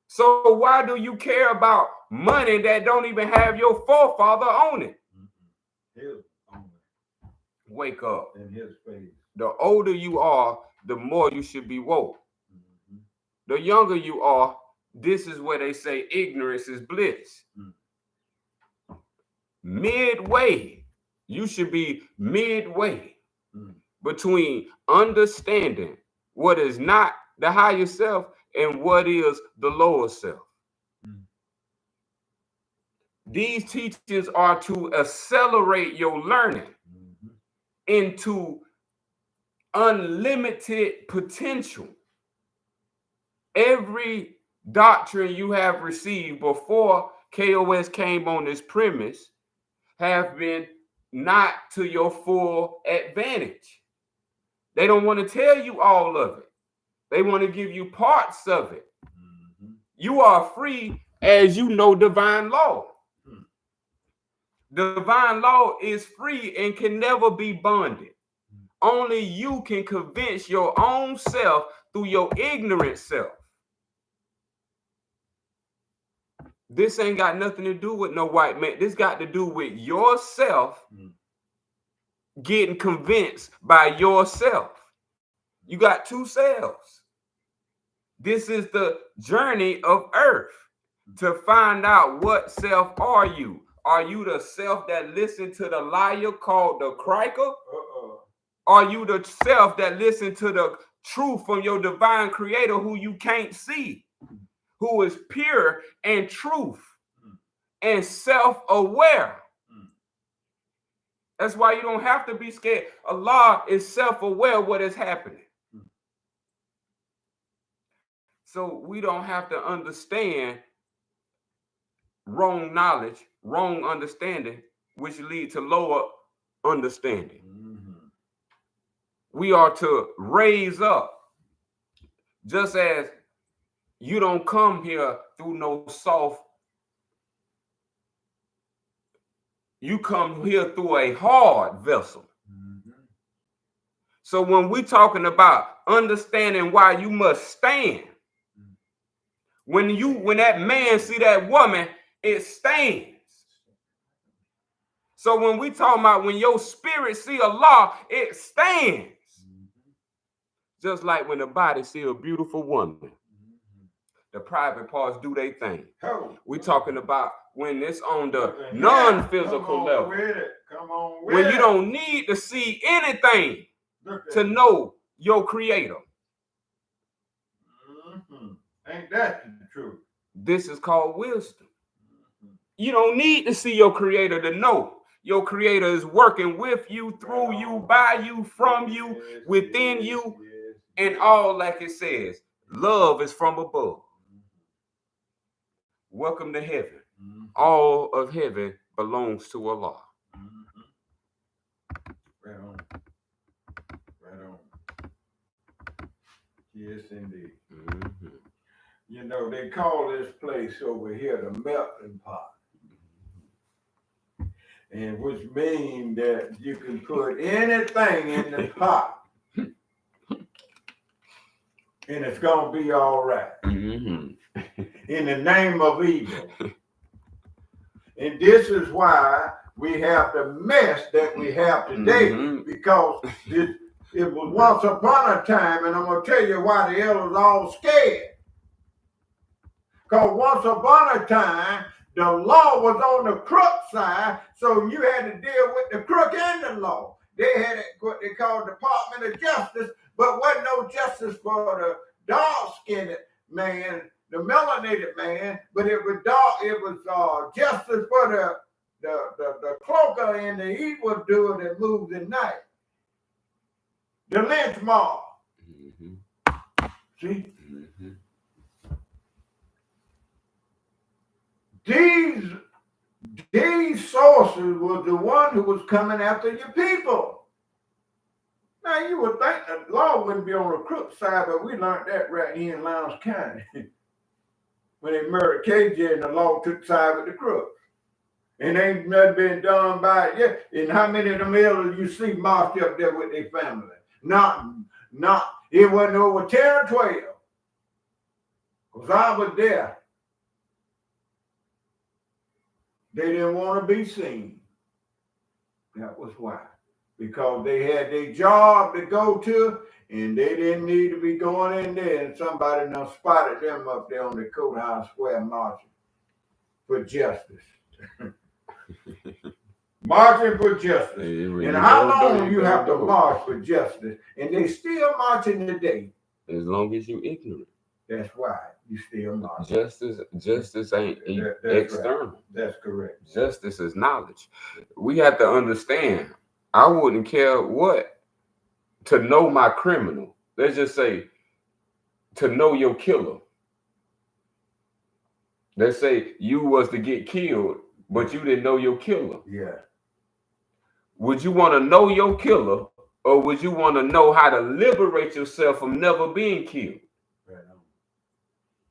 Speaker 1: So why do you care about money that don't even have your forefather on it?
Speaker 2: His on it.
Speaker 1: Wake up.
Speaker 2: In his face.
Speaker 1: The older you are, the more you should be woke. The younger you are, this is where they say ignorance is bliss. Midway. You should be midway between understanding what is not the higher self and what is the lower self. These teachings are to accelerate your learning into unlimited potential. Every doctrine you have received before K.O.S. came on this premise have been not to your full advantage. They don't want to tell you all of it. They want to give you parts of it. You are free as you know divine law. Divine law is free and can never be bonded. Only you can convince your own self through your ignorant self. This ain't got nothing to do with no white man. This got to do with yourself getting convinced by yourself. You got two selves. This is the journey of earth to find out what self are you. Are you the self that listened to the liar called the criker? Are you the self that listened to the truth from your divine creator who you can't see, who is pure and truth and self-aware? That's why you don't have to be scared. Allah is self-aware what is happening. So we don't have to understand wrong knowledge, wrong understanding, which lead to lower understanding. We are to raise up, just as you don't come here through no soft. You come here through a hard vessel. So when we're talking about understanding why you must stand, when that man see that woman, it stands. So when we talking about when your spirit see Allah, it stands. Just like when the body see a beautiful woman, the private parts do their thing. We talking about when it's on the non-physical level. When you don't need to see anything to know your creator.
Speaker 2: Ain't that the truth?
Speaker 1: This is called wisdom. You don't need to see your creator to know. Your creator is working with you, through you, by you, from you, within you, and all like it says. Love is from above. Welcome to heaven. All of heaven belongs to Allah.
Speaker 2: Right on. Right on. Yes, indeed. You know, they call this place over here the melting pot. And which means that you can put anything in the pot and it's going to be all right. In the name of evil. And this is why we have the mess that we have today because it was once upon a time, and I'm going to tell you why the elders all scared. Because once upon a time, the law was on the crook side, so you had to deal with the crook and the law. They had what they call Department of Justice, but wasn't no justice for the dark-skinned man, the melanated man, but it was justice for the cloaker and the evildoer that moves at night. The lynch mob. See? These sources was the one who was coming after your people. Now you would think the law wouldn't be on the crook side, but we learned that right here in Lowndes County. When they murdered KJ and the law took side with the crooks. And ain't nothing been done by it yet. And how many of them elders you see marched up there with their family? Not, it wasn't over 10 or 12. Because I was there. They didn't want to be seen. That was why. Because they had their job to go to, and they didn't need to be going in there, and somebody done spotted them up there on the Courthouse Square marching for justice. Marching for justice. And how long you have to march for justice? And they still marching today.
Speaker 1: As long as you ignorant.
Speaker 2: That's why you still march.
Speaker 1: Justice ain't external.
Speaker 2: Right. That's correct.
Speaker 1: Justice is knowledge. We have to understand. I wouldn't care what to know my criminal. Let's just say to know your killer. Let's say you was to get killed, but you didn't know your killer.
Speaker 2: Yeah.
Speaker 1: Would you want to know your killer, or would you want to know how to liberate yourself from never being killed?
Speaker 2: Right.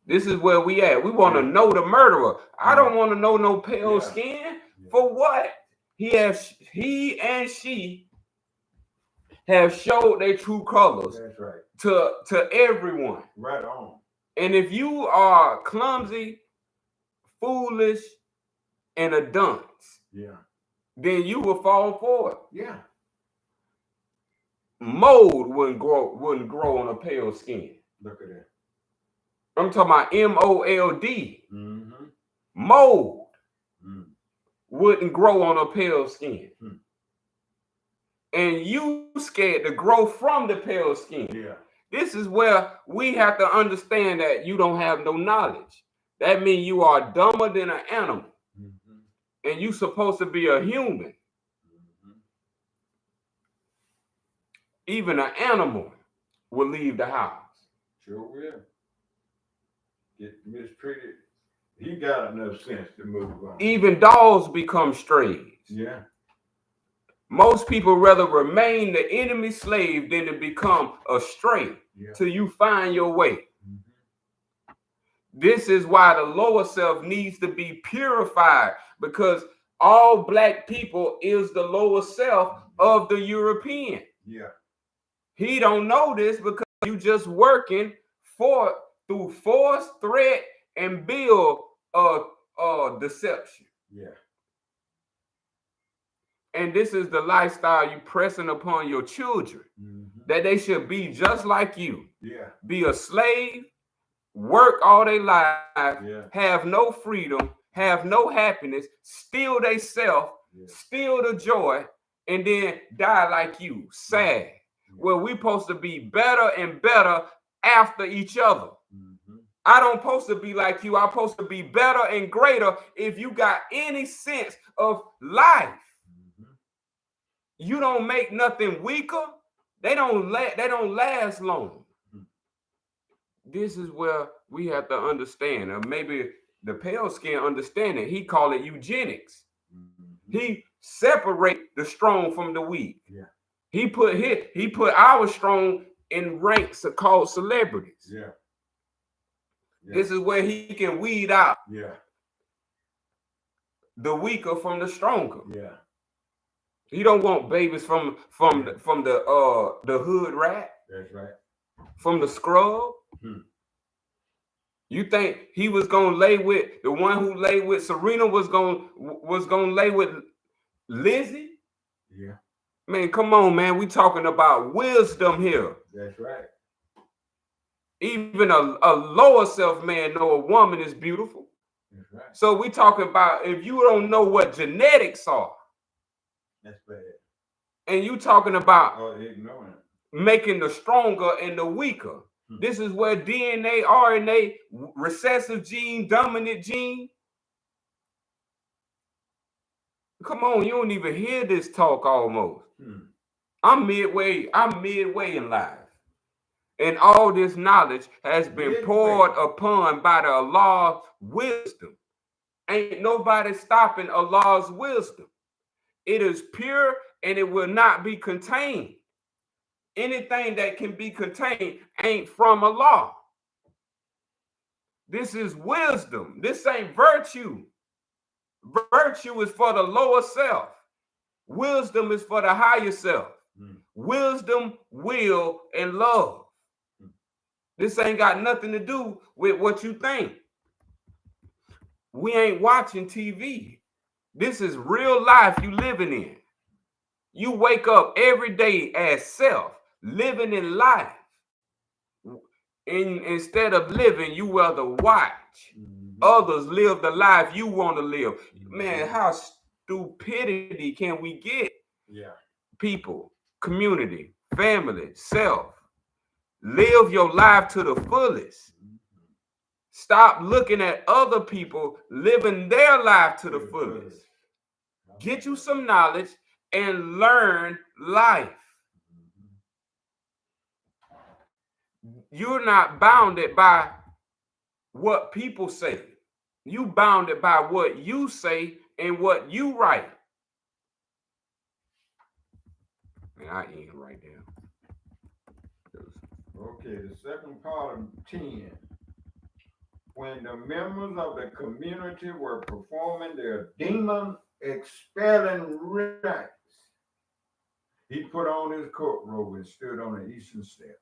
Speaker 1: This is where we at. We want to know the murderer. I don't want to know no pale skin. For what? He and she have showed their true colors.
Speaker 2: That's right.
Speaker 1: To everyone.
Speaker 2: Right on.
Speaker 1: And if you are clumsy, foolish, and a dunce, then you will fall for it.
Speaker 2: Yeah.
Speaker 1: Mold wouldn't grow on a pale skin.
Speaker 2: Look at that.
Speaker 1: I'm talking about MOLD. Mold wouldn't grow on a pale skin. And you scared to grow from the pale skin.
Speaker 2: Yeah.
Speaker 1: This is where we have to understand that you don't have no knowledge. That means you are dumber than an animal. And you supposed to be a human. Even an animal will leave the house.
Speaker 2: Sure will. Get mistreated. He got enough sense to move on.
Speaker 1: Even dogs become strays.
Speaker 2: Yeah.
Speaker 1: Most people rather remain the enemy slave than to become a stray till you find your way. This is why the lower self needs to be purified, because all black people is the lower self of the European.
Speaker 2: Yeah.
Speaker 1: He don't know this because you just working through force, threat, and build deception.
Speaker 2: Yeah.
Speaker 1: And this is the lifestyle you pressing upon your children, that they should be just like you.
Speaker 2: Yeah.
Speaker 1: Be a slave, work all their life, have no freedom, have no happiness, steal they self, steal the joy, and then die like you, sad. Well, we supposed to be better and better after each other. I don't supposed to be like you. I'm supposed to be better and greater if you got any sense of life. You don't make nothing weaker. They don't last long. This is where we have to understand, or maybe the pale skin understand it. He call it eugenics. He separate the strong from the weak.
Speaker 2: Yeah.
Speaker 1: He put our strong in ranks called celebrities.
Speaker 2: Yeah.
Speaker 1: This is where he can weed out the weaker from the stronger.
Speaker 2: Yeah.
Speaker 1: He don't want babies from the hood rat.
Speaker 2: That's right.
Speaker 1: From the scrub. You think he was gonna lay with the one who lay with Serena was gonna lay with Lizzie.
Speaker 2: Yeah.
Speaker 1: Man, come on, man. We talking about wisdom here.
Speaker 2: That's right.
Speaker 1: Even a lower self man know a woman is beautiful.
Speaker 2: That's right.
Speaker 1: So we talking about if you don't know what genetics are.
Speaker 2: That's bad.
Speaker 1: And you talking about
Speaker 2: ignorant.
Speaker 1: Making the stronger and the weaker. This is where DNA, RNA, recessive gene, dominant gene. Come on, you don't even hear this talk almost. I'm midway in life. And all this knowledge has been poured upon by the Allah's wisdom. Ain't nobody stopping Allah's wisdom. It is pure and it will not be contained. Anything that can be contained ain't from Allah. This is wisdom. This ain't virtue. Virtue is for the lower self. Wisdom is for the higher self. Wisdom, will, and love. This ain't got nothing to do with what you think. We ain't watching TV. This is real life you living in. You wake up every day as self, living in life. Instead of living, you rather watch. Others live the life you want to live. Man, how stupidity can we get?
Speaker 2: Yeah.
Speaker 1: People, community, family, self. Live your life to the fullest. Stop looking at other people living their life to the fullest. Get you some knowledge and learn life. You're not bounded by what people say. You bounded by what you say and what you write. And I end right there.
Speaker 2: Okay, the second part of 10. When the members of the community were performing their demon expelling rites, he put on his coat robe and stood on the eastern step.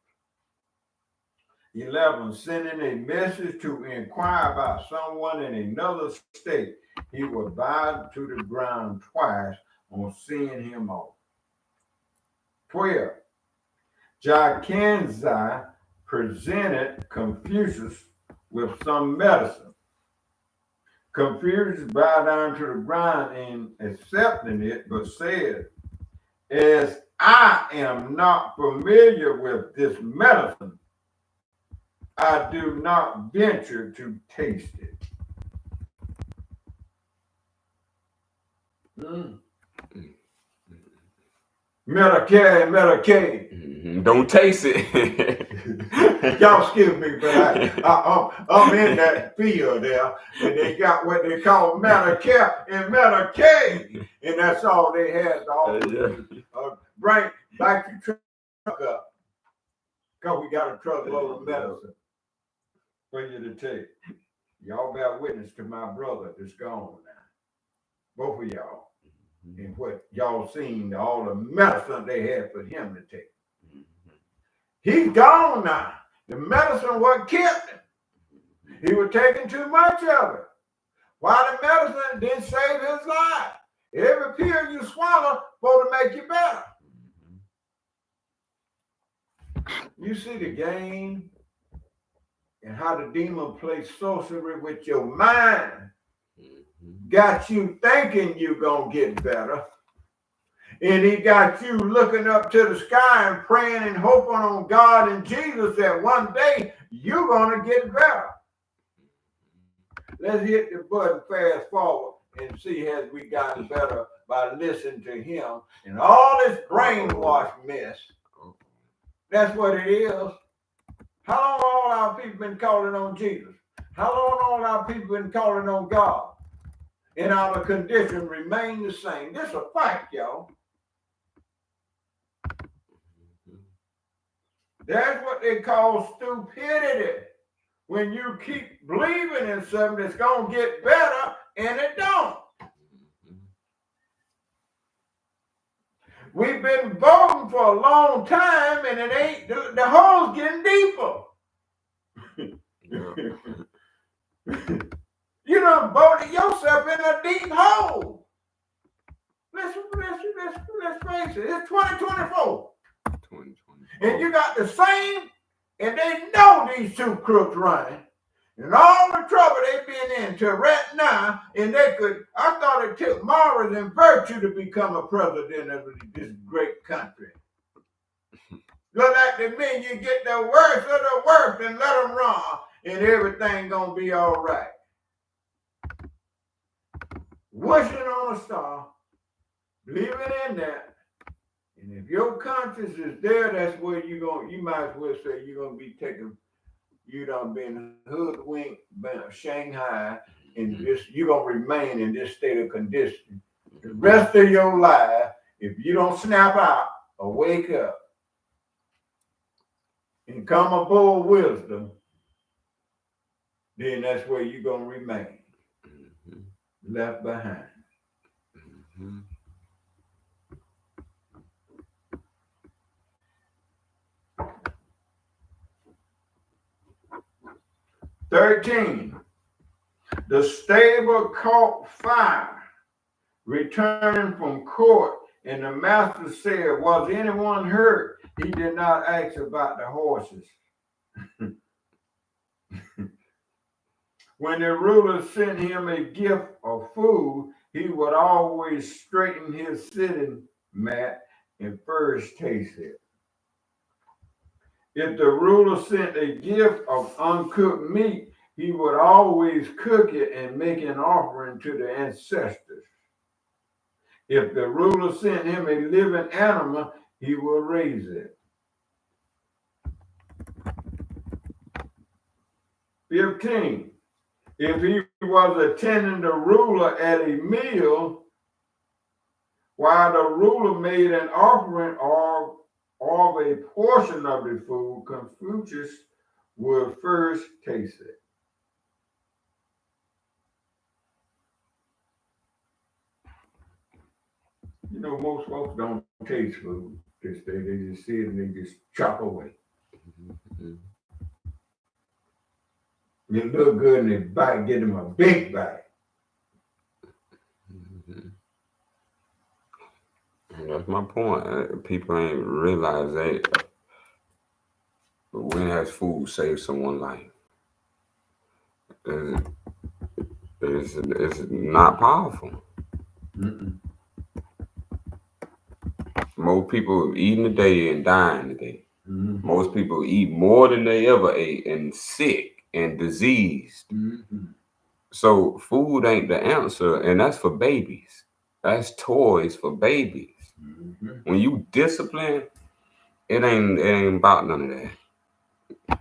Speaker 2: 11, sending a message to inquire about someone in another state, he was bowed to the ground twice on seeing him off. 12, Jakanzai presented Confucius with some medicine. Confucius bowed down to the ground in accepting it, but said, as I am not familiar with this medicine, I do not venture to taste it. Medicaid.
Speaker 1: Don't taste it.
Speaker 2: Y'all excuse me, but I'm in that field there, and they got what they call Medicare and Medicaid, and that's all they had to offer. Bring back your truck up, because we got a truckload of medicine for you to take. Y'all bear witness to my brother that's gone now. Both of y'all. And what y'all seen, all the medicine they had for him to take. He's gone now. The medicine what kept him. He was taking too much of it. Why the medicine didn't save his life? Every pill you swallow supposed to make you better. You see the game and how the demon plays sorcery with your mind. Got you thinking you're going to get better. And he got you looking up to the sky and praying and hoping on God and Jesus that one day you're going to get better. Let's hit the button fast forward and see has we gotten better by listening to him and all this brainwashed mess. That's what it is. How long all our people been calling on Jesus? How long all our people been calling on God? And our condition remain the same. This is a fact, y'all. That's what they call stupidity. When you keep believing in something that's going to get better and it don't. We've been voting for a long time and it ain't, the hole's getting deeper. You done voted yourself in a deep hole. Let's face it. It's 2024.
Speaker 1: 2020.
Speaker 2: And you got the same, and they know these two crooks running. And all the trouble they've been in to right now, and I thought it took morals and virtue to become a president of this great country. Look like to me, you get the worst of the worst and let them run, and everything gonna be all right. Wishing on a star, believing in that, and if your conscience is there, that's where you might as well say you're gonna be taking. You done been hoodwinked, been Shanghai, and you're gonna remain in this state of condition the rest of your life if you don't snap out or wake up and come aboard wisdom. Then that's where you're gonna remain, left behind. 13. The stable caught fire, returning from court, and the master said, was anyone hurt? He did not ask about the horses. When the ruler sent him a gift of food, he would always straighten his sitting mat and first taste it. If the ruler sent a gift of uncooked meat, he would always cook it and make an offering to the ancestors. If the ruler sent him a living animal, he will raise it. 15. If he was attending the ruler at a meal, while the ruler made an offering of a portion of the food, Confucius would first taste it. You know, most folks don't taste food this day. They just see it and they just chop away. It look good and they bite, get them a big bite.
Speaker 1: That's my point. People ain't realize that when has food saved someone's life? It's not powerful.
Speaker 2: Mm-mm.
Speaker 1: Most people eating today and dying today.
Speaker 2: Mm-hmm.
Speaker 1: Most people eat more than they ever ate and sick and diseased.
Speaker 2: Mm-hmm.
Speaker 1: So food ain't the answer, and that's for babies. That's toys for babies.
Speaker 2: Mm-hmm.
Speaker 1: When you discipline, it ain't about none of that.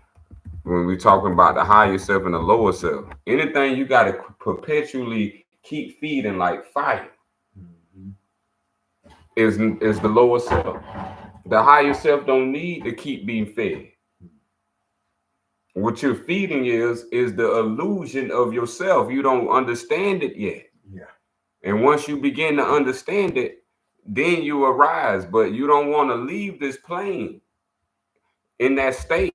Speaker 1: When we talking about the higher self and the lower self, anything you got to perpetually keep feeding like fire is the lower self. The higher self don't need to keep being fed. What you're feeding is the illusion of yourself. You don't understand it yet.
Speaker 2: Yeah. And
Speaker 1: once you begin to understand it, then you arise. But you don't want to leave this plane in that state.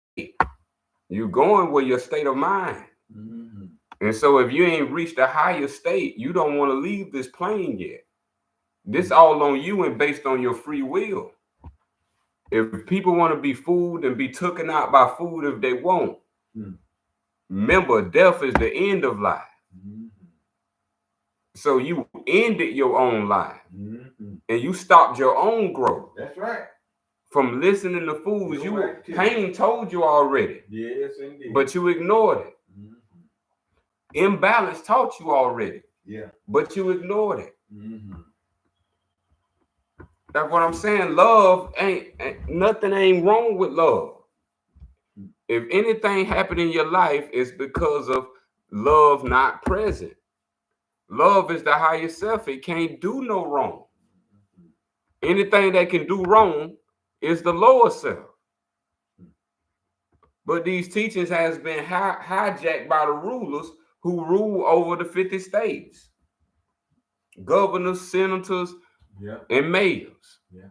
Speaker 1: You're going with your state of mind. Mm-hmm. And so if you ain't reached a higher state, you don't want to leave this plane yet. This all on you and based on your free will. If people want to be fooled and be taken out by food if they want, remember, death is the end of life. Mm-hmm. So you ended your own life. Mm-hmm. And you stopped your own growth.
Speaker 2: That's right.
Speaker 1: From listening to fools, pain told you already.
Speaker 2: Yes, indeed.
Speaker 1: But you ignored it. Mm-hmm. Imbalance taught you already.
Speaker 2: Yeah.
Speaker 1: But you ignored it. Mm-hmm. That's what I'm saying. Love nothing ain't wrong with love. If anything happened in your life, it's because of love not present. Love is the higher self. It can't do no wrong. Anything that can do wrong is the lower self. But these teachings has been hijacked by the rulers who rule over the 50 states. Governors, senators, and mayors. Yeah.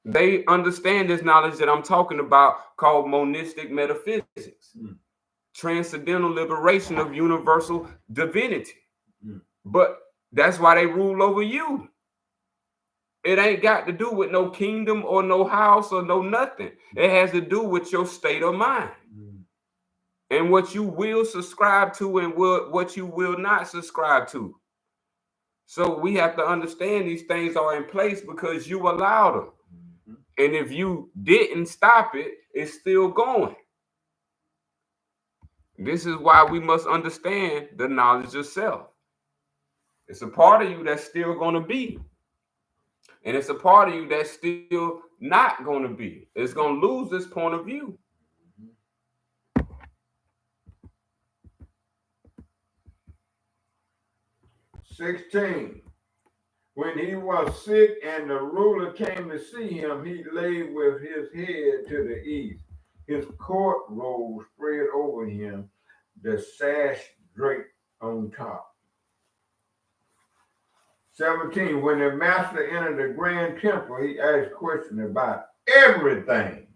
Speaker 1: They understand this knowledge that I'm talking about called monistic metaphysics. Transcendental liberation of universal divinity. But that's why they rule over you. It ain't got to do with no kingdom or no house or no nothing. It has to do with your state of mind and what you will subscribe to and what you will not subscribe to. So we have to understand these things are in place because you allowed them. And if you didn't stop it, it's still going. This is why we must understand the knowledge of self. It's a part of you that's still going to be. And it's a part of you that's still not going to be. It's going to lose this point of view.
Speaker 2: "16. When he was sick and the ruler came to see him, he lay with his head to the east, his court robe spread over him, the sash draped on top. 17. When the master entered the grand temple, he asked questions about everything.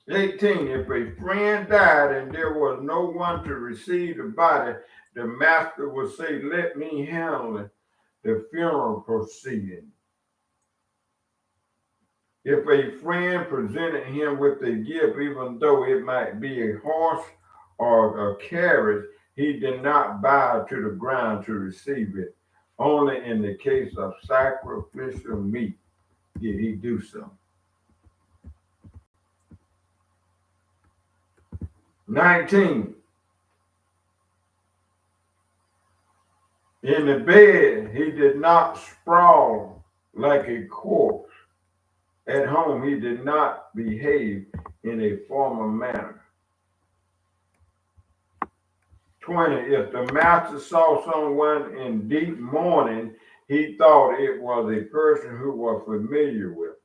Speaker 2: 18. If a friend died and there was no one to receive the body, the master would say, 'Let me handle the funeral proceeding.' If a friend presented him with a gift, even though it might be a horse or a carriage, he did not bow to the ground to receive it. Only in the case of sacrificial meat did he do so. 19. In the bed, he did not sprawl like a corpse. At home, he did not behave in a formal manner. 20. If the master saw someone in deep mourning, he thought it was a person who was familiar with.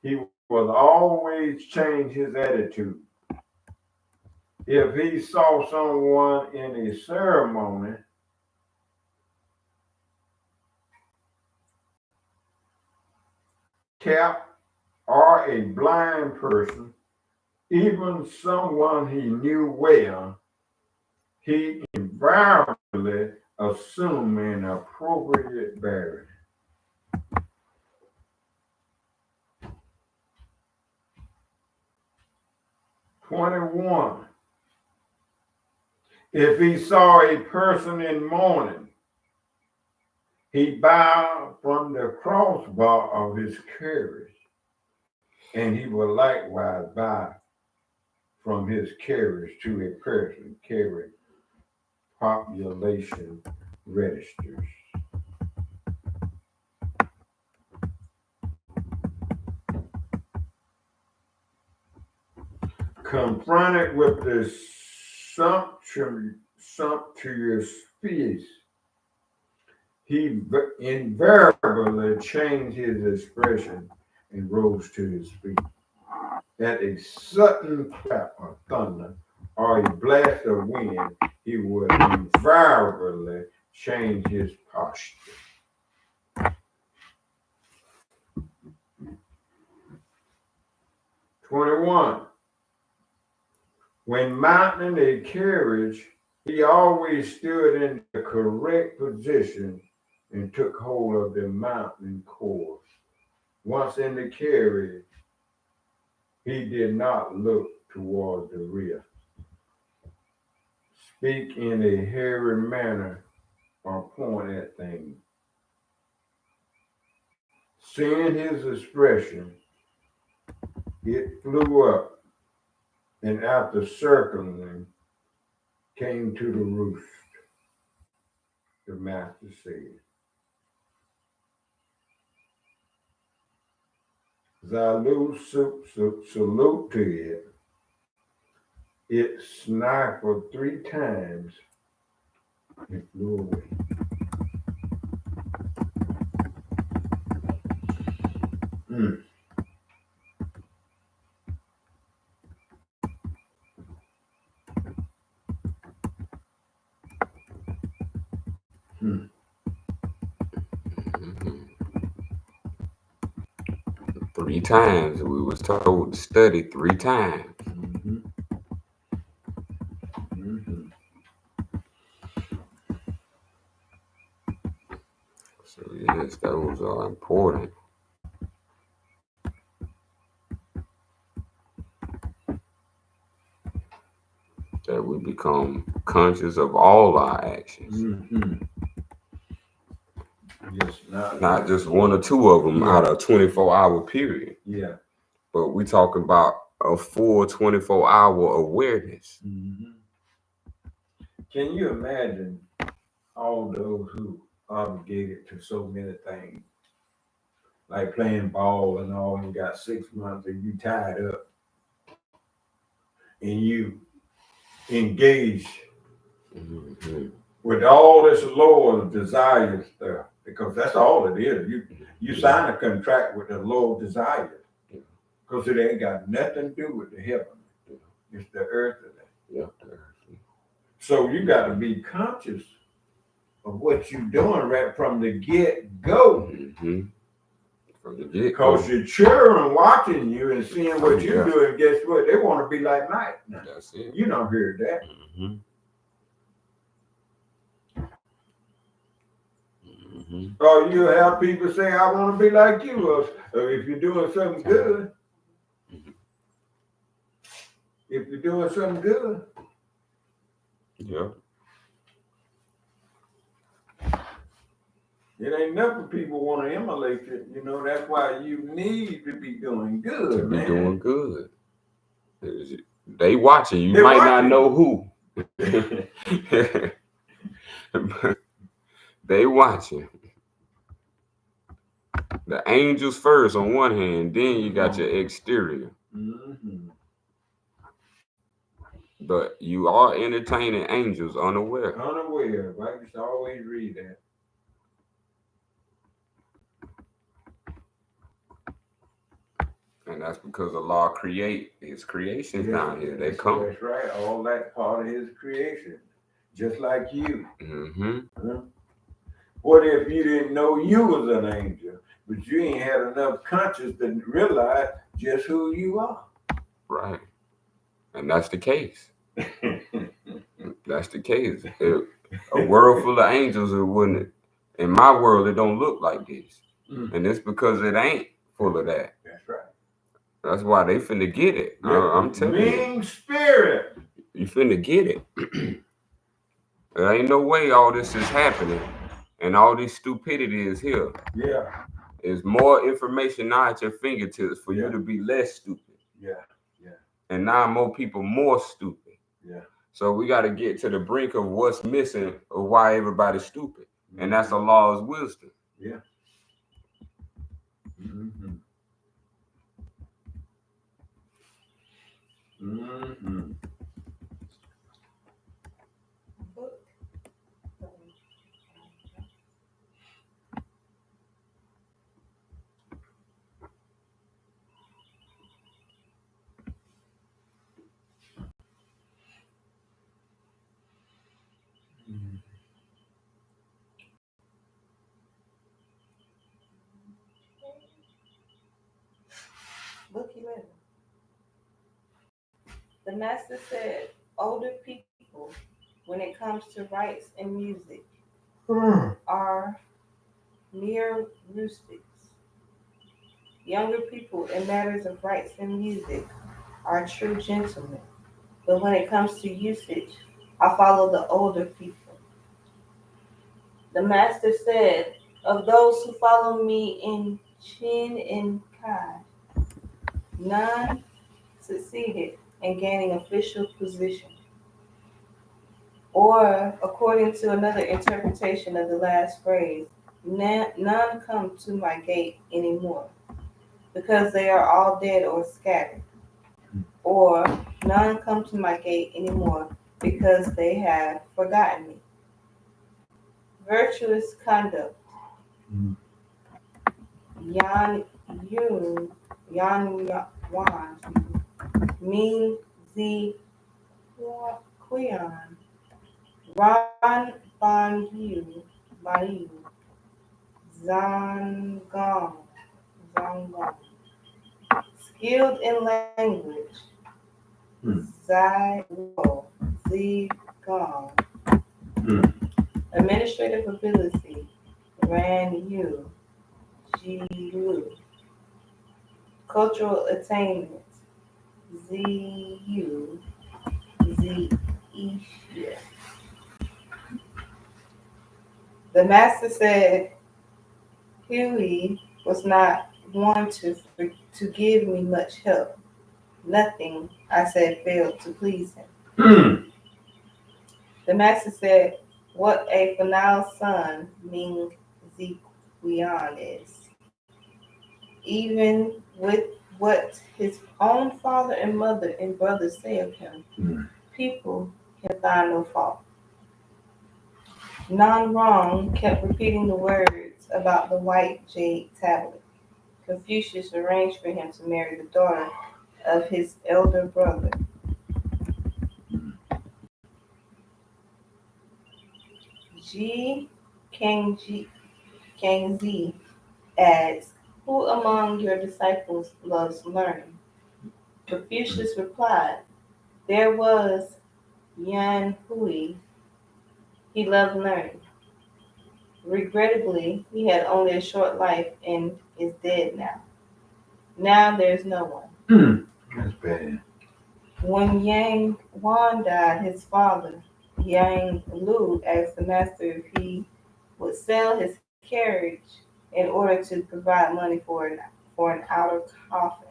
Speaker 2: He would always change his attitude. If he saw someone in a ceremony, tap, or a blind person, even someone he knew well, he invariably assumed an appropriate bearing. 21. If he saw a person in mourning, he bowed from the crossbar of his carriage, and he would likewise bow from his carriage to a person carrying population registers. Confronted with the sumptuous feast, he invariably changed his expression and rose to his feet. At a sudden clap of thunder or a blast of wind, he would invariably change his posture. 21. When mounting a carriage, he always stood in the correct position and took hold of the mounting cord. Once in the carriage, he did not look toward the rear, speak in a hairy manner, or point at things. Seeing his expression, it flew up, and after circling, came to the roost. The master said, salute to it. It sniffled 3 times and flew away. Mm. Mm.
Speaker 1: 3 times. We was told to study 3 times.
Speaker 2: Mm-hmm. Mm-hmm.
Speaker 1: So yes, those are important. That we become conscious of all our actions,
Speaker 2: Mm-hmm. Yes,
Speaker 1: not just one or two of them out
Speaker 2: Yeah.
Speaker 1: of a 24-hour period.
Speaker 2: Yeah.
Speaker 1: But we talking about a full 24-hour awareness.
Speaker 2: Mm-hmm. Can you imagine all those who obligated to so many things, like playing ball and all, and got 6 months and you tied up and you engage
Speaker 1: Mm-hmm.
Speaker 2: with all this lower desire stuff, because that's all it is. You sign a contract with the lower desire, because it ain't got nothing to do with the heaven. It's the earth.
Speaker 1: Yeah.
Speaker 2: So you got to be conscious of what you're doing right from the get go.
Speaker 1: Mm-hmm. From the get
Speaker 2: Because your children watching you and seeing what you do, and guess what? They want to be like Mike. Now,
Speaker 1: that's it.
Speaker 2: you don't hear that.
Speaker 1: Mm-hmm. Mm-hmm.
Speaker 2: Or you have people say, I want to be like you. Or if you're doing something good, if you're doing something good,
Speaker 1: Yeah.
Speaker 2: it ain't nothing people want to emulate it. You know, that's why you need to be doing good,
Speaker 1: To be
Speaker 2: man.
Speaker 1: doing good. They watching. You
Speaker 2: They
Speaker 1: might
Speaker 2: watching.
Speaker 1: not know who. But they watching. The angels first on one hand, then you got your exterior.
Speaker 2: Mm-hmm.
Speaker 1: But you are entertaining angels unaware.
Speaker 2: Unaware. I used to always read that.
Speaker 1: And that's because Allah create his creations down here. They come.
Speaker 2: That's right. All that part of his creation. Just like you.
Speaker 1: Mm-hmm.
Speaker 2: Huh? What if you didn't know you was an angel, but you ain't had enough conscience to realize just who you are?
Speaker 1: Right. And that's the case. That's the case. A world full of angels, it wouldn't. In my world, it don't look like this. And it's because it ain't full of that.
Speaker 2: That's right.
Speaker 1: That's why they finna get it. I'm telling you.
Speaker 2: Mean spirit.
Speaker 1: You finna get it. There ain't no way all this is happening and all this stupidity is here.
Speaker 2: Yeah.
Speaker 1: There's more information now at your fingertips for
Speaker 2: Yeah.
Speaker 1: you to be less stupid.
Speaker 2: Yeah. Yeah.
Speaker 1: And now more people more stupid.
Speaker 2: Yeah.
Speaker 1: So we got to get to the brink of what's missing of why everybody's stupid. And that's Allah's wisdom.
Speaker 2: Yeah. Mm-hmm. Mm-hmm.
Speaker 3: Book 11. The master said, older people, when it comes to rights and music, are mere rustics. Younger people in matters of rights and music are true gentlemen. But when it comes to usage, I follow the older people. The master said, of those who follow me in Chin and Kai, none succeeded in gaining official position. Or, according to another interpretation of the last phrase, none come to my gate anymore, because they are all dead or scattered. Or, none come to my gate anymore, because they have forgotten me. Virtuous conduct. Yan Yun, Yan Wan, Min Zi Qian, Ran Ban Yu, Bayu, Zangong, Zangong. Skilled in language, Zai Wo, Zi Gong. Administrative ability, Ran Yu, Ji Lu. Cultural attainment, Z U, Z Isha. The master said Huey was not one to give me much help. Nothing, I said, failed to please him.
Speaker 2: Hmm.
Speaker 3: The master said, what a phenomenal son Ming Ziquian is. Even with what his own father and mother and brothers say of him, people can find no fault. Non Wrong kept repeating the words about the white jade tablet. Confucius arranged for him to marry the daughter of his elder brother. Ji Kangzi asks, who among your disciples loves learning? Confucius replied, there was Yan Hui. He loved learning. Regrettably, he had only a short life and is dead now. Now there's no one.
Speaker 2: That's bad.
Speaker 3: When Yang Wan died, his father, Yang Lu, asked the master if he would sell his carriage in order to provide money for an outer coffin.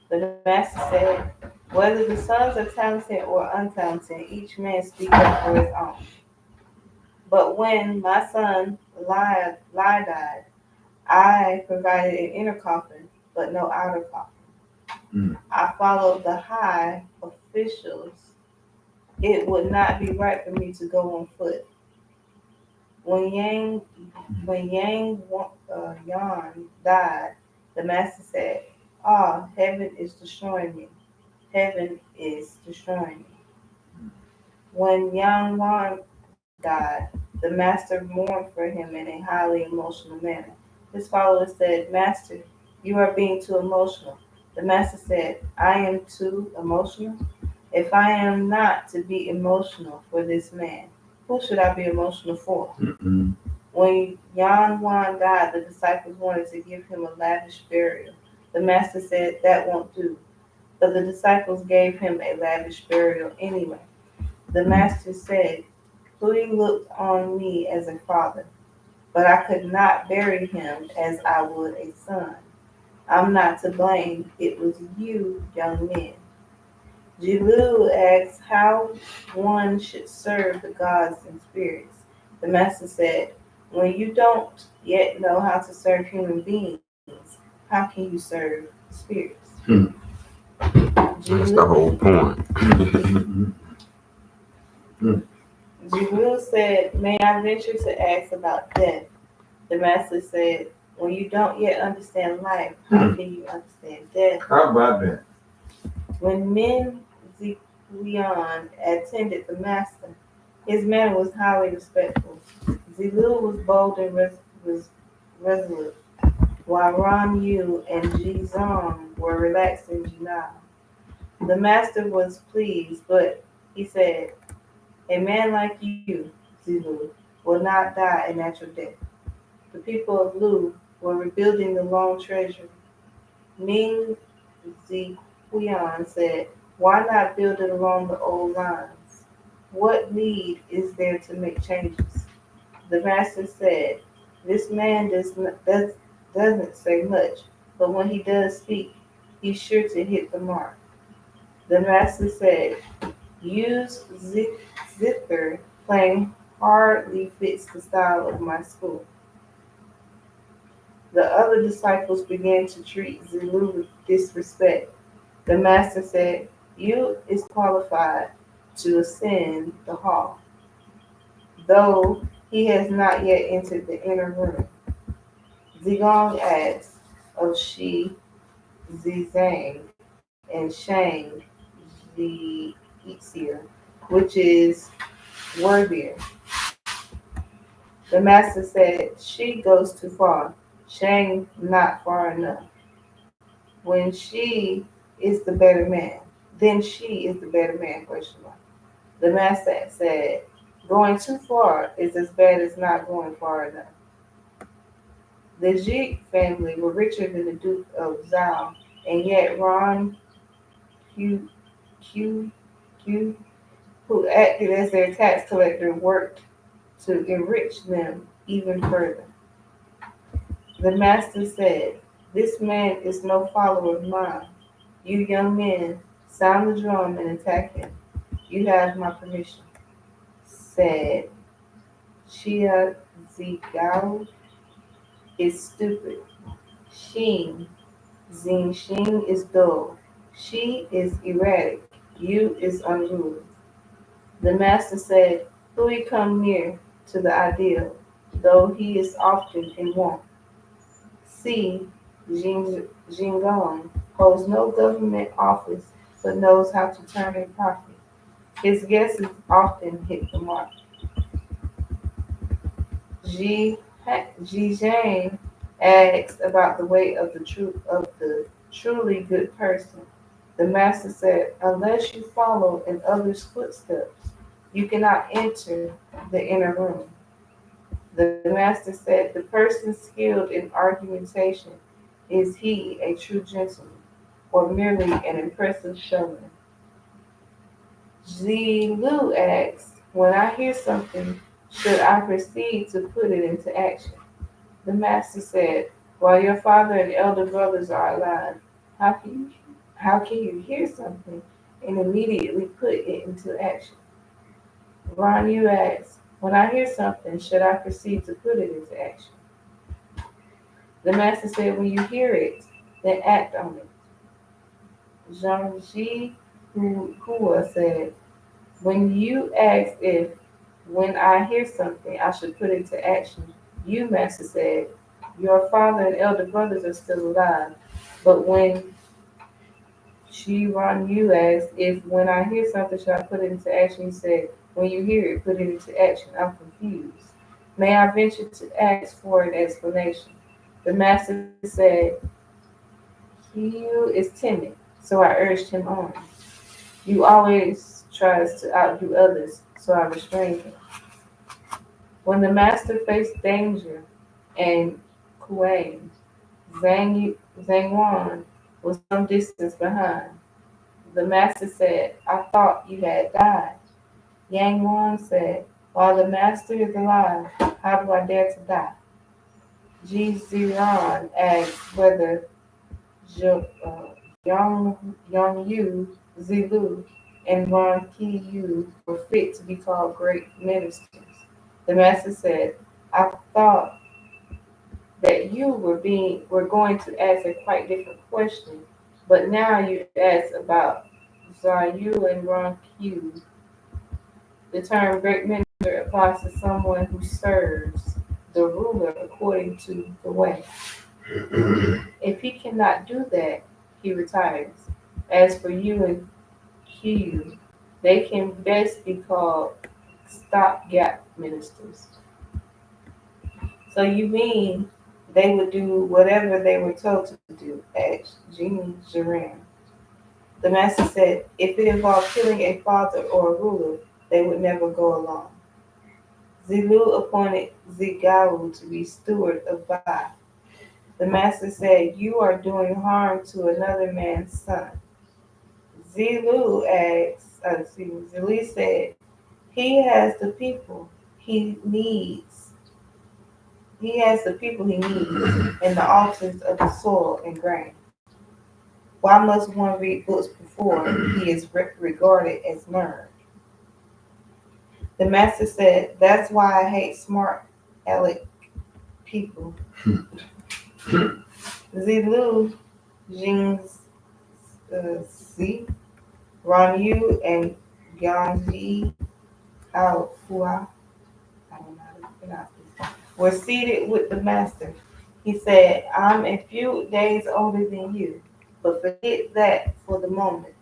Speaker 3: The master said, whether the sons are talented or untalented, each man speaks up for his own. But when my son Lai died, I provided an inner coffin, but no outer coffin. I followed the high officials. It would not be right for me to go on foot. When Yang Yan died, the master said, "Ah, heaven is destroying me. Heaven is destroying me." When Yang Wan died, the master mourned for him in a highly emotional manner. His followers said, "Master, you are being too emotional." The master said, "I am too emotional? If I am not to be emotional for this man, who should I be emotional for?" When Yan Wan died, the disciples wanted to give him a lavish burial. The master said, that won't do. But the disciples gave him a lavish burial anyway. The master said, Hui looked on me as a father, but I could not bury him as I would a son. I'm not to blame. It was you, young men. Jilu asks how one should serve the gods and spirits. The master said, when you don't yet know how to serve human beings, how can you serve spirits?
Speaker 1: That's the whole point.
Speaker 3: Jibril said, may I venture to ask about death? The master said, when you don't yet understand life, how can you understand death?
Speaker 2: How about that?
Speaker 3: When Min Ziquian attended the master, his manner was highly respectful. Zilu was bold and resolute, while Ran Yu and Ji Zong were relaxed and genial. The master was pleased, but he said, a man like you, Zilu, will not die a natural death. The people of Lu were rebuilding the long treasury. Ming Ziquian said, why not build it along the old lines? What need is there to make changes? The master said, this man doesn't say much, but when he does speak, he's sure to hit the mark. The master said, use zither playing hardly fits the style of my school. The other disciples began to treat Zilu with disrespect. The master said, you is qualified to ascend the hall, though he has not yet entered the inner room. Zigong asks of Shi, Zizang, and Shang, Zixia, which is worthier. The master said, she goes too far, Shang not far enough. When she is the better man, then she is the better man, question mark. The master said, going too far is as bad as not going far enough. The Jig family were richer than the Duke of Zhao, and yet Ron Q, Q, Q, who acted as their tax collector, worked to enrich them even further. The master said, "This man is no follower of mine. You young men, sound the drum and attack him. You have my permission," said Chia Zigao is stupid. Xing Xing is dull. She is erratic. You is unruly. The master said, "Hui come near to the ideal, though he is often in want. See, Jingong holds no government office, but knows how to turn a profit. His guesses often hit the mark." Ji Zhang asked about the way of the truly good person. The master said, "Unless you follow in others' footsteps, you cannot enter the inner room." The master said, "The person skilled in argumentation, is he a true gentleman, or merely an impressive showman?" Zilu asks, "When I hear something, should I proceed to put it into action?" The master said, "While your father and elder brothers are alive, how can you, how can you hear something and immediately put it into action?" Ron Yu asks, "When I hear something, should I proceed to put it into action?" The master said, "When you hear it, then act on it." Zhangji Hua said, "When you asked if, when I hear something, I should put it to action, you, master, said, your father and elder brothers are still alive. But when Shi Ran Yu asked if, when I hear something, should I put it into action, you said, when you hear it, put it into action. I'm confused. May I venture to ask for an explanation?" The master said, "Yu is timid, so I urged him on. You always tries to outdo others, so I restrained him." When the master faced danger and Kuang, Zhang was some distance behind. The master said, "I thought you had died." Yang Wan said, "While the master is alive, how do I dare to die?" Ji Ziran asked whether Yang Yu, Zilu, and Ron Ki Yu were fit to be called great ministers. The master said, "I thought that you were going to ask a quite different question, but now you ask about Zayu and Ron Q." The term great minister applies to someone who serves the ruler according to the way. If he cannot do that, he retires. As for you and Q, they can best be called stopgap ministers. "So you mean they would do whatever they were told to do?" asked Jean Gerin. The master said, "If it involved killing a father or a ruler, they would never go along." Zilu appointed Zigao to be steward of Ba. The master said, "You are doing harm to another man's son." Zilu said, "He has the people he needs. He has the people he needs and the altars of the soil and grain. Why must one read books before he is regarded as learned?" The master said, "That's why I hate smart aleck people." Zilu, Jing's Z, Ron Yu, and Gangji Hua, I don't know how to pronounce this, were seated with the master. He said, "I'm a few days older than you, but forget that for the moment.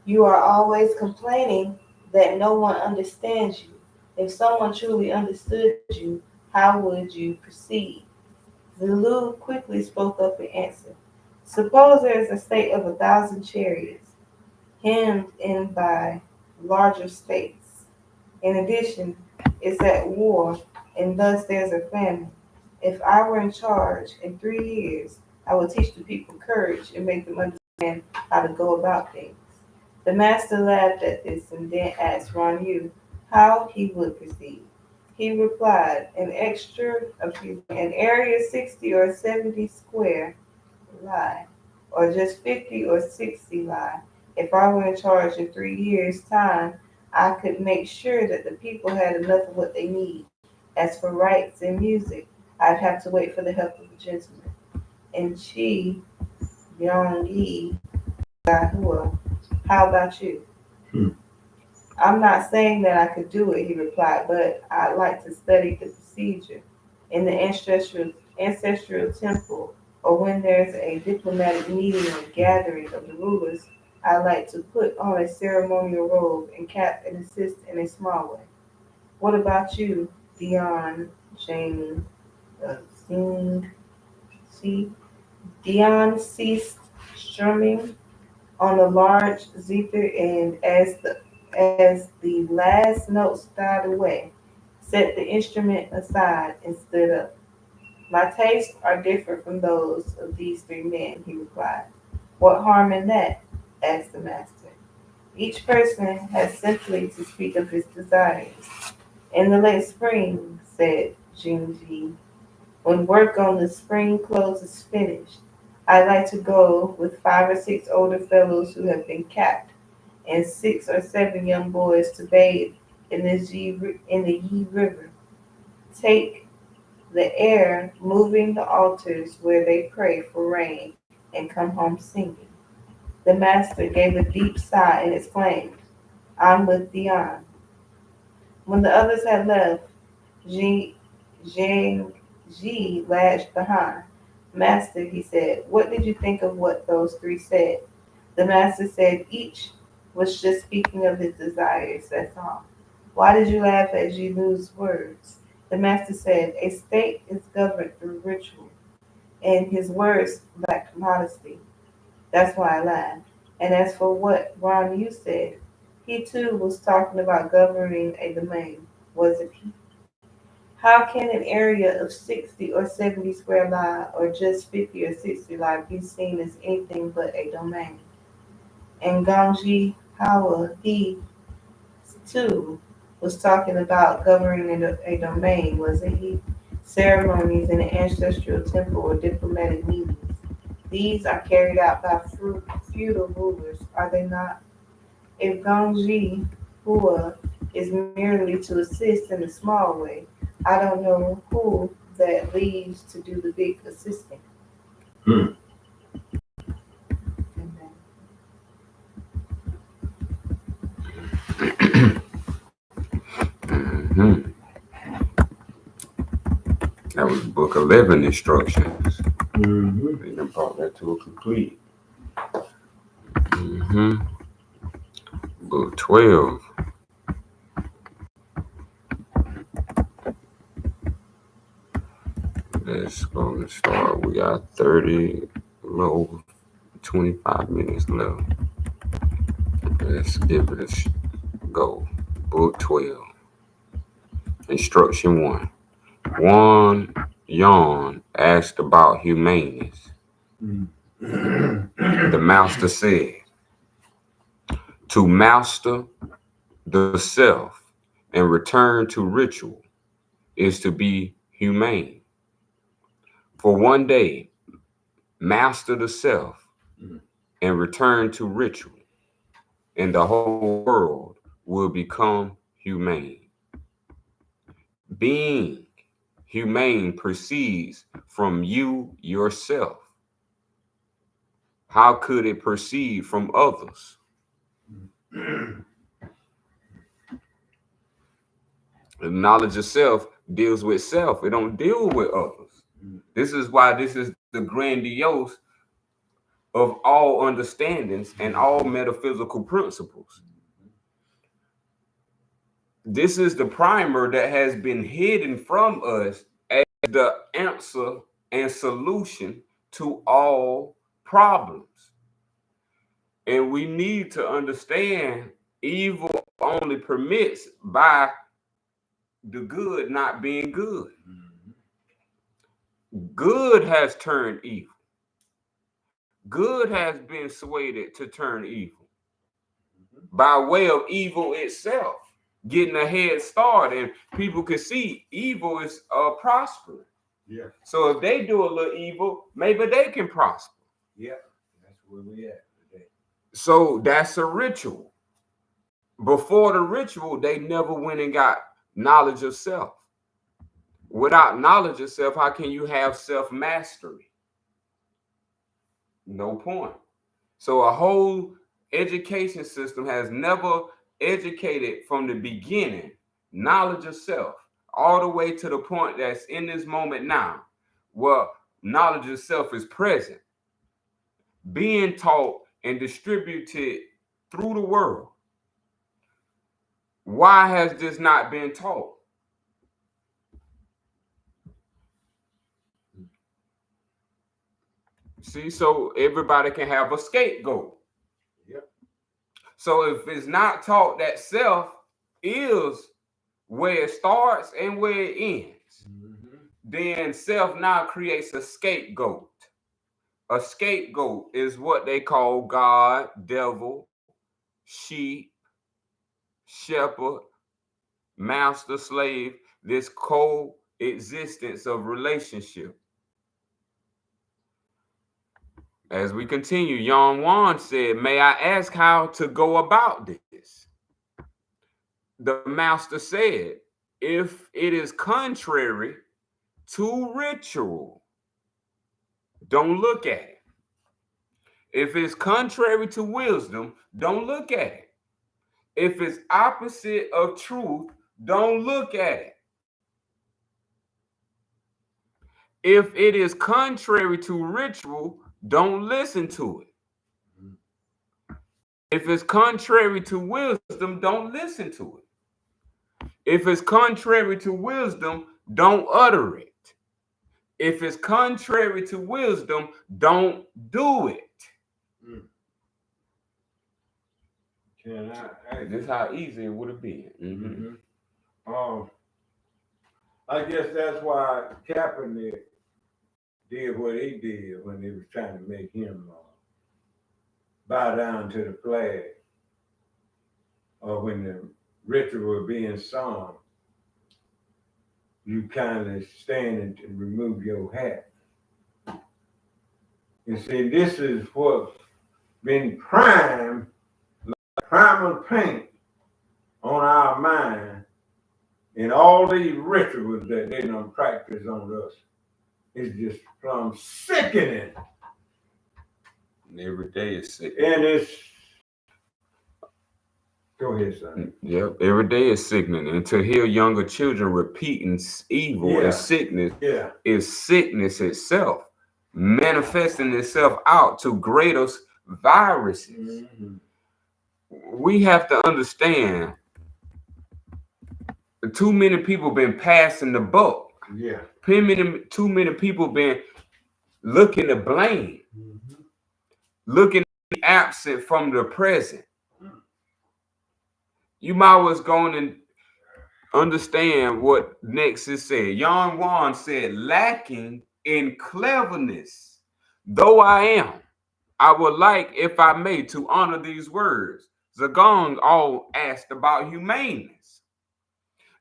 Speaker 3: You are always complaining that no one understands you. If someone truly understood you, how would you proceed?" Zulu quickly spoke up and answered, "Suppose there is a state of 1,000 chariots, hemmed in by larger states. In addition, it's at war, and thus there's a famine. If I were in charge in 3 years, I would teach the people courage and make them understand how to go about things. The master laughed at this and then asked Ron how he would proceed. He replied, an area 60 or 70 square lie, or just 50 or 60 lie. If I were in charge in 3 years' time, I could make sure that the people had enough of what they need. As for rights and music, I'd have to wait for the help of a gentleman. And she, Young Yi, Gahua, how about you?
Speaker 2: Hmm.
Speaker 3: I'm not saying that I could do it, he replied, but I'd like to study the procedure. In the ancestral temple, or when there's a diplomatic meeting or gathering of the rulers, I like to put on a ceremonial robe and cap and assist in a small way. What about you, Dion Jane Singh? See? Dion ceased strumming on a large zither and as the last notes died away, set the instrument aside and stood up. My tastes are different from those of these 3 men, he replied. What harm in that? Asked the master. Each person has simply to speak of his desires. In the late spring, said Jinji, when work on the spring clothes is finished, I like to go with 5 or 6 older fellows who have been capped and 6 or 7 young boys to bathe in the Yi River. Take the air, moving the altars where they pray for rain, and come home singing. The master gave a deep sigh and exclaimed, I'm with Dion. When the others had left, Ji, Zhang Ji lashed behind. Master, he said, what did you think of what those 3 said? The master said each was just speaking of his desires, that's all. Why did you laugh at Jinu's words? The master said, a state is governed through ritual, and his words lacked modesty. That's why I laughed. And as for what Ron Yu said, he too was talking about governing a domain, wasn't he? How can an area of 60 or 70 square li or just 50 or 60 li be seen as anything but a domain? And Gangji Hawa, he too was talking about governing a domain, wasn't he? Ceremonies in an ancestral temple or diplomatic meetings. These are carried out by feudal rulers, are they not? If Gongji Hua is merely to assist in a small way, I don't know who that leaves to do the big assisting.
Speaker 2: Hmm.
Speaker 1: Mm-hmm. That was book 11 instructions.
Speaker 2: Mm-hmm.
Speaker 1: They done brought that to a complete. Mm-hmm. Book 12. Let's go and start. We got 30, low, 25 minutes left. Let's give it a go. Book 12. Instruction 1. One Yawn asked about humaneness. The master said, to master the self and return to ritual is to be humane. For one day, master the self and return to ritual, and the whole world will become humane. Being humane proceeds from you yourself. How could it proceed from others? The knowledge of self deals with self. It don't deal with others. This is why this is the grandiose of all understandings and all metaphysical principles. This is the primer that has been hidden from us as the answer and solution to all problems. And we need to understand evil only permits by the good not being good. Good has turned evil. Good has been swayed to turn evil by way of evil itself, getting a head start, and people can see evil is prospering.
Speaker 2: Yeah.
Speaker 1: So if they do a little evil, maybe they can prosper.
Speaker 2: Yeah. That's where we at today.
Speaker 1: So that's a ritual. Before the ritual, they never went and got knowledge of self. Without knowledge of self, how can you have self-mastery? No point. So a whole education system has never educated from the beginning knowledge of self all the way to the point that's in this moment now, where knowledge of self is present, being taught and distributed through the world. Why has this not been taught? See, so everybody can have a scapegoat.
Speaker 2: Yep.
Speaker 1: So if it's not taught that self is where it starts and where it ends, then self now creates a scapegoat. A scapegoat is what they call God, devil, sheep, shepherd, master, slave, this coexistence of relationship. As we continue, Yon Wan said, "May I ask how to go about this?" The master said, "If it is contrary to ritual, don't look at it. If it's contrary to wisdom, don't look at it. If it's opposite of truth, don't look at it. If it is contrary to ritual, don't listen to it. If it's contrary to wisdom, don't listen to it. If it's contrary to wisdom, don't utter it. If it's contrary to wisdom, don't do it."
Speaker 2: Can I?
Speaker 1: This is how easy it would have been.
Speaker 2: I guess that's why Kaepernick did what he did when they was trying to make him bow down to the flag, or when the ritual was being sung, you kindly stand and remove your hat. You see, this is what's been primed, like primal paint, on our mind, and all these rituals that they done practice on us. It's just from sickening.
Speaker 1: And every day is sick.
Speaker 2: And it's, go ahead, son.
Speaker 1: Yep, every day is sickening. And to hear younger children repeating evil and sickness is sickness itself, manifesting itself out to greater viruses. We have to understand, too many people been passing the buck.
Speaker 2: Yeah.
Speaker 1: Too many people been looking to blame, looking absent from the present. You might was going and understand what next is said. Yon Wan said, "Lacking in cleverness, though I am, I would like, if I may, to honor these words." Zagong all asked about humaneness.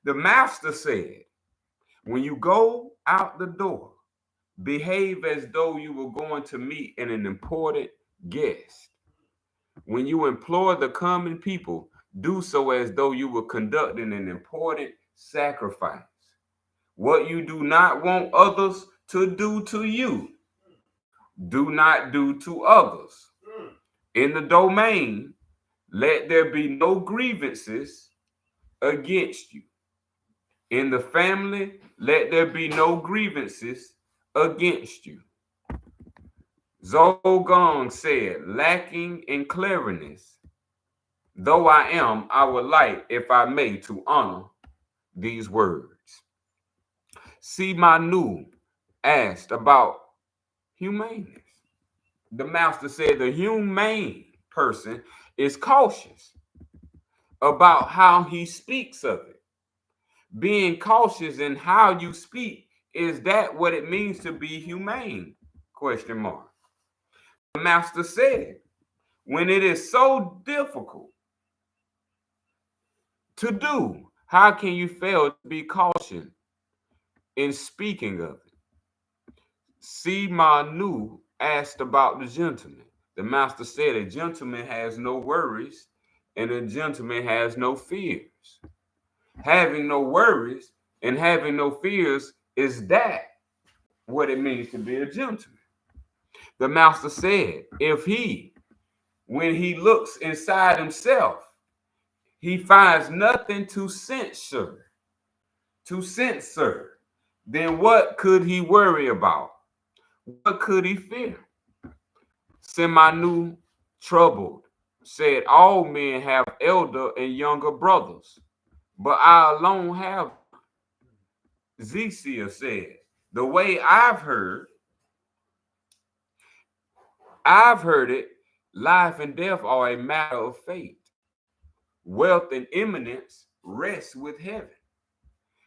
Speaker 1: The master said, "When you go out the door, behave as though you were going to meet an important guest. When you employ the common people, do so as though you were conducting an important sacrifice. What you do not want others to do to you, do not do to others. In the domain, let there be no grievances against you. In the family, let there be no grievances against you." Zogong said, "Lacking in cleverness, though I am, I would like, if I may, to honor these words." See, Manu asked about humaneness. The master said the humane person is cautious about how he speaks of it. Being cautious in how you speak Is that what it means to be humane? Question mark. The master said, when it is so difficult to do, how can you fail to be cautioned in speaking of it? Si Manu asked about the gentleman. The master said, a gentleman has no worries and a gentleman has no fears. Having no worries and having no fears, is that what it means to be a gentleman? The master said, if he, when he looks inside himself, he finds nothing to censor, then what could he worry about? What could he fear? Semanu, troubled, said, all men have elder and younger brothers, but I alone have. Zexia said, the way I've heard it, life and death are a matter of fate. Wealth and eminence rest with heaven.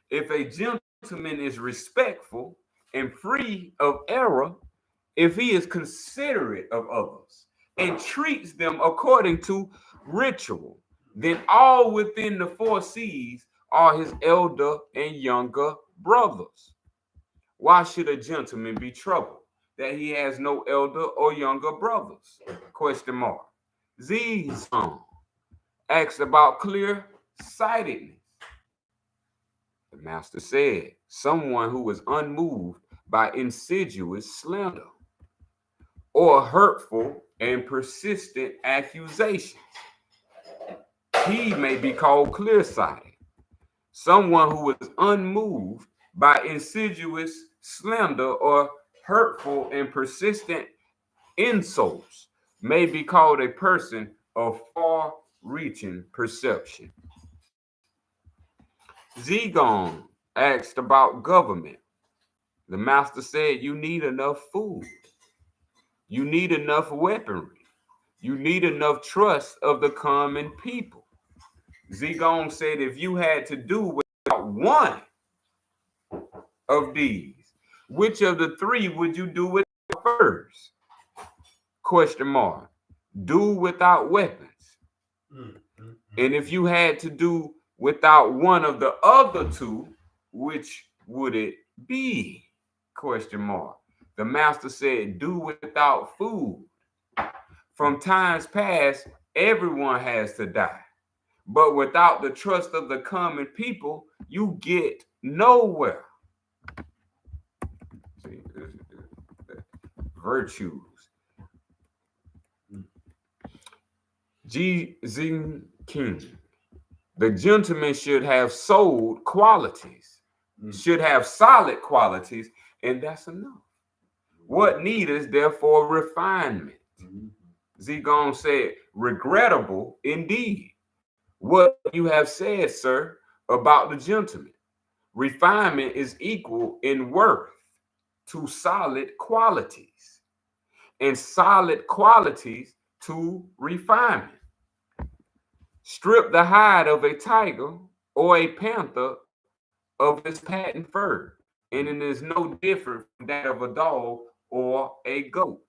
Speaker 1: If a gentleman is respectful and free of error, if he is considerate of others and treats them according to ritual, then all within the four seas are his elder and younger brothers. Why should a gentleman be troubled that he has no elder or younger brothers? Question mark. Zizong asked about clear sightedness. The master said, someone who is unmoved by insidious slander or hurtful and persistent accusations. He may be called clear-sighted. Someone who is unmoved by insidious slander or hurtful and persistent insults may be called a person of far-reaching perception. Zigong asked about government. The master said, you need enough food. You need enough weaponry. You need enough trust of the common people. Zigong said, if you had to do without one of these, which of the three would you do without first? Question mark. Do without weapons. And if you had to do without one of the other two, which would it be? Question mark. The master said, do without food. From times past, everyone has to die. But without the trust of the common people, you get nowhere. See, virtues. Ji Xing King. The gentleman should have sold qualities, should have solid qualities, and that's enough. What need is therefore refinement? Zigong said, regrettable indeed. What you have said, sir, about the gentleman. Refinement is equal in worth to solid qualities, and solid qualities to refinement. Strip the hide of a tiger or a panther of its patent fur, and it is no different from that of a dog or a goat.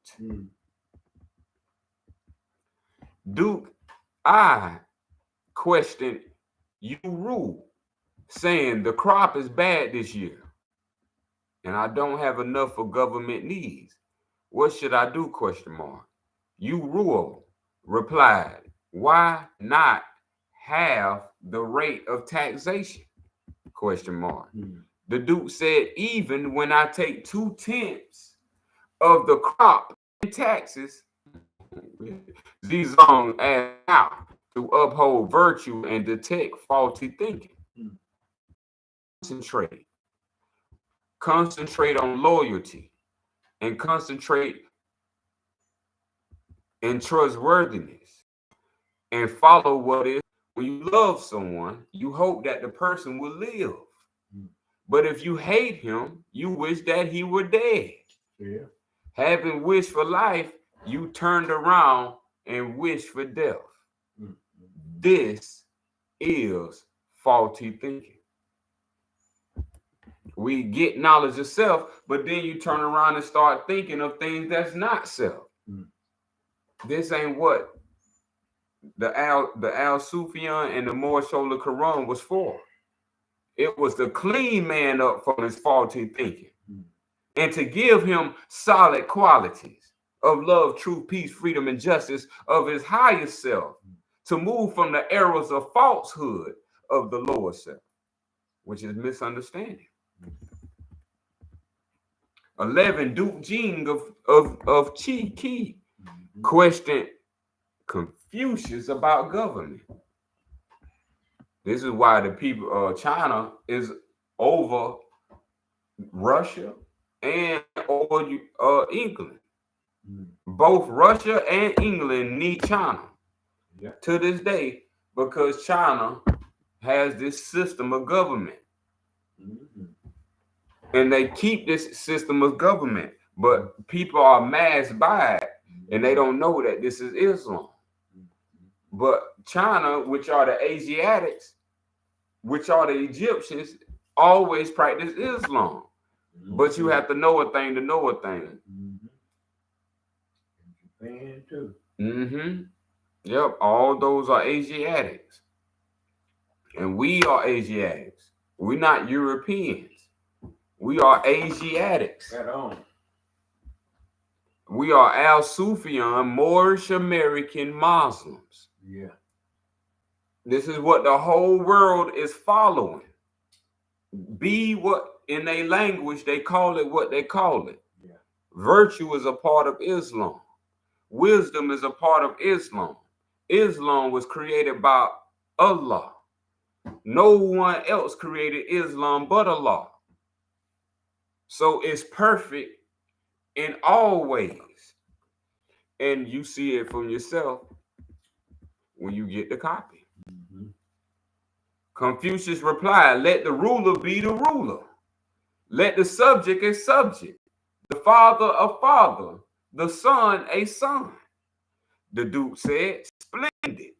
Speaker 1: Duke, I questioned you rule, saying the crop is bad this year, and I don't have enough for government needs. What should I do? Question mark. You rule replied, why not have the rate of taxation? Question mark. The Duke said, even when I take 2/10 of the crop in taxes, Zizong asked how to uphold virtue and detect faulty thinking. Concentrate on loyalty and concentrate in trustworthiness and follow what is. When you love someone, you hope that the person will live. But if you hate him, you wish that he were dead. Yeah. Having wished for life, you turned around and wished for death. This is faulty thinking. We get knowledge of self, but then you turn around and start thinking of things that's not self. This ain't what the Al-Sufian and the Morshola Quran was for. It was to clean man up from his faulty thinking and to give him solid qualities of love, truth, peace, freedom, and justice of his higher self, to move from the errors of falsehood of the lower self, which is misunderstanding. 11, Duke Jing of Chi Ki questioned Confucius about government. This is why the people China is over Russia and over England. Both Russia and England need China to this day, because China has this system of government. And they keep this system of government, but people are masked by it, and they don't know that this is Islam. But China, which are the Asiatics, which are the Egyptians, always practice Islam. But you have to know a thing to know a thing.
Speaker 2: Japan too.
Speaker 1: Yep, all those are Asiatics. And we are Asiatics. We're not Europeans. We are Asiatics.
Speaker 2: Right on.
Speaker 1: We are Al-Sufian, Moorish American Muslims.
Speaker 2: Yeah.
Speaker 1: This is what the whole world is following. Be what in their language they call it what they call it.
Speaker 2: Yeah.
Speaker 1: Virtue is a part of Islam. Wisdom is a part of Islam. Islam was created by Allah. No one else created Islam but Allah. So it's perfect in all ways. And you see it from yourself when you get the copy. Confucius replied, let the ruler be the ruler. Let the subject a subject. The father a father. The son a son. The Duke said, splendid.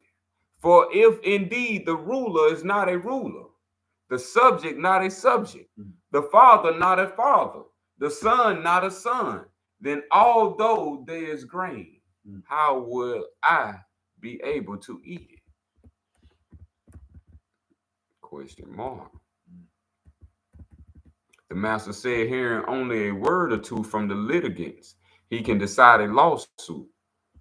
Speaker 1: For if indeed the ruler is not a ruler, the subject not a subject, the father not a father, the son not a son, then although there is grain, how will I be able to eat it? Question mark. The master said, hearing only a word or two from the litigants, he can decide a lawsuit.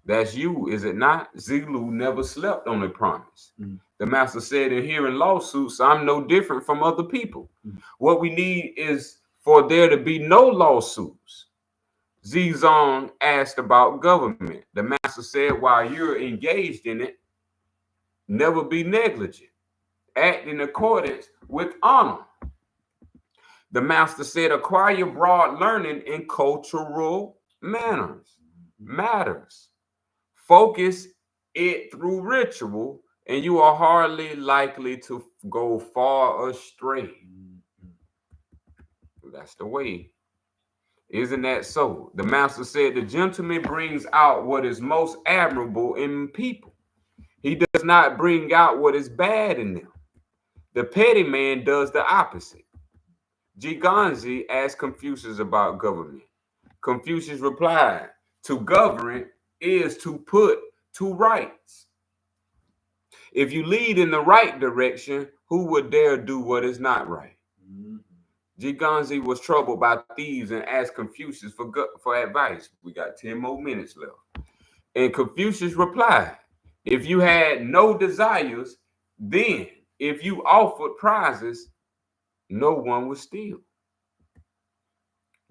Speaker 1: That's you, is it not? Zulu never slept on a promise. The master said, in hearing lawsuits, I'm no different from other people. What we need is for there to be no lawsuits. Zizong asked about government. The master said, while you're engaged in it, never be negligent. Act in accordance with honor. The master said, acquire broad learning in cultural matters. Focus it through ritual, and you are hardly likely to go far astray. That's the way. Isn't that so? The master said, the gentleman brings out what is most admirable in people. He does not bring out what is bad in them. The petty man does the opposite. Jiganzi asked Confucius about government. Confucius replied, to govern is to put to rights. If you lead in the right direction, who would dare do what is not right? Jiganzi was troubled by thieves and asked Confucius for advice. We got 10 more minutes left. And Confucius replied, if you had no desires, then if you offered prizes, no one would steal.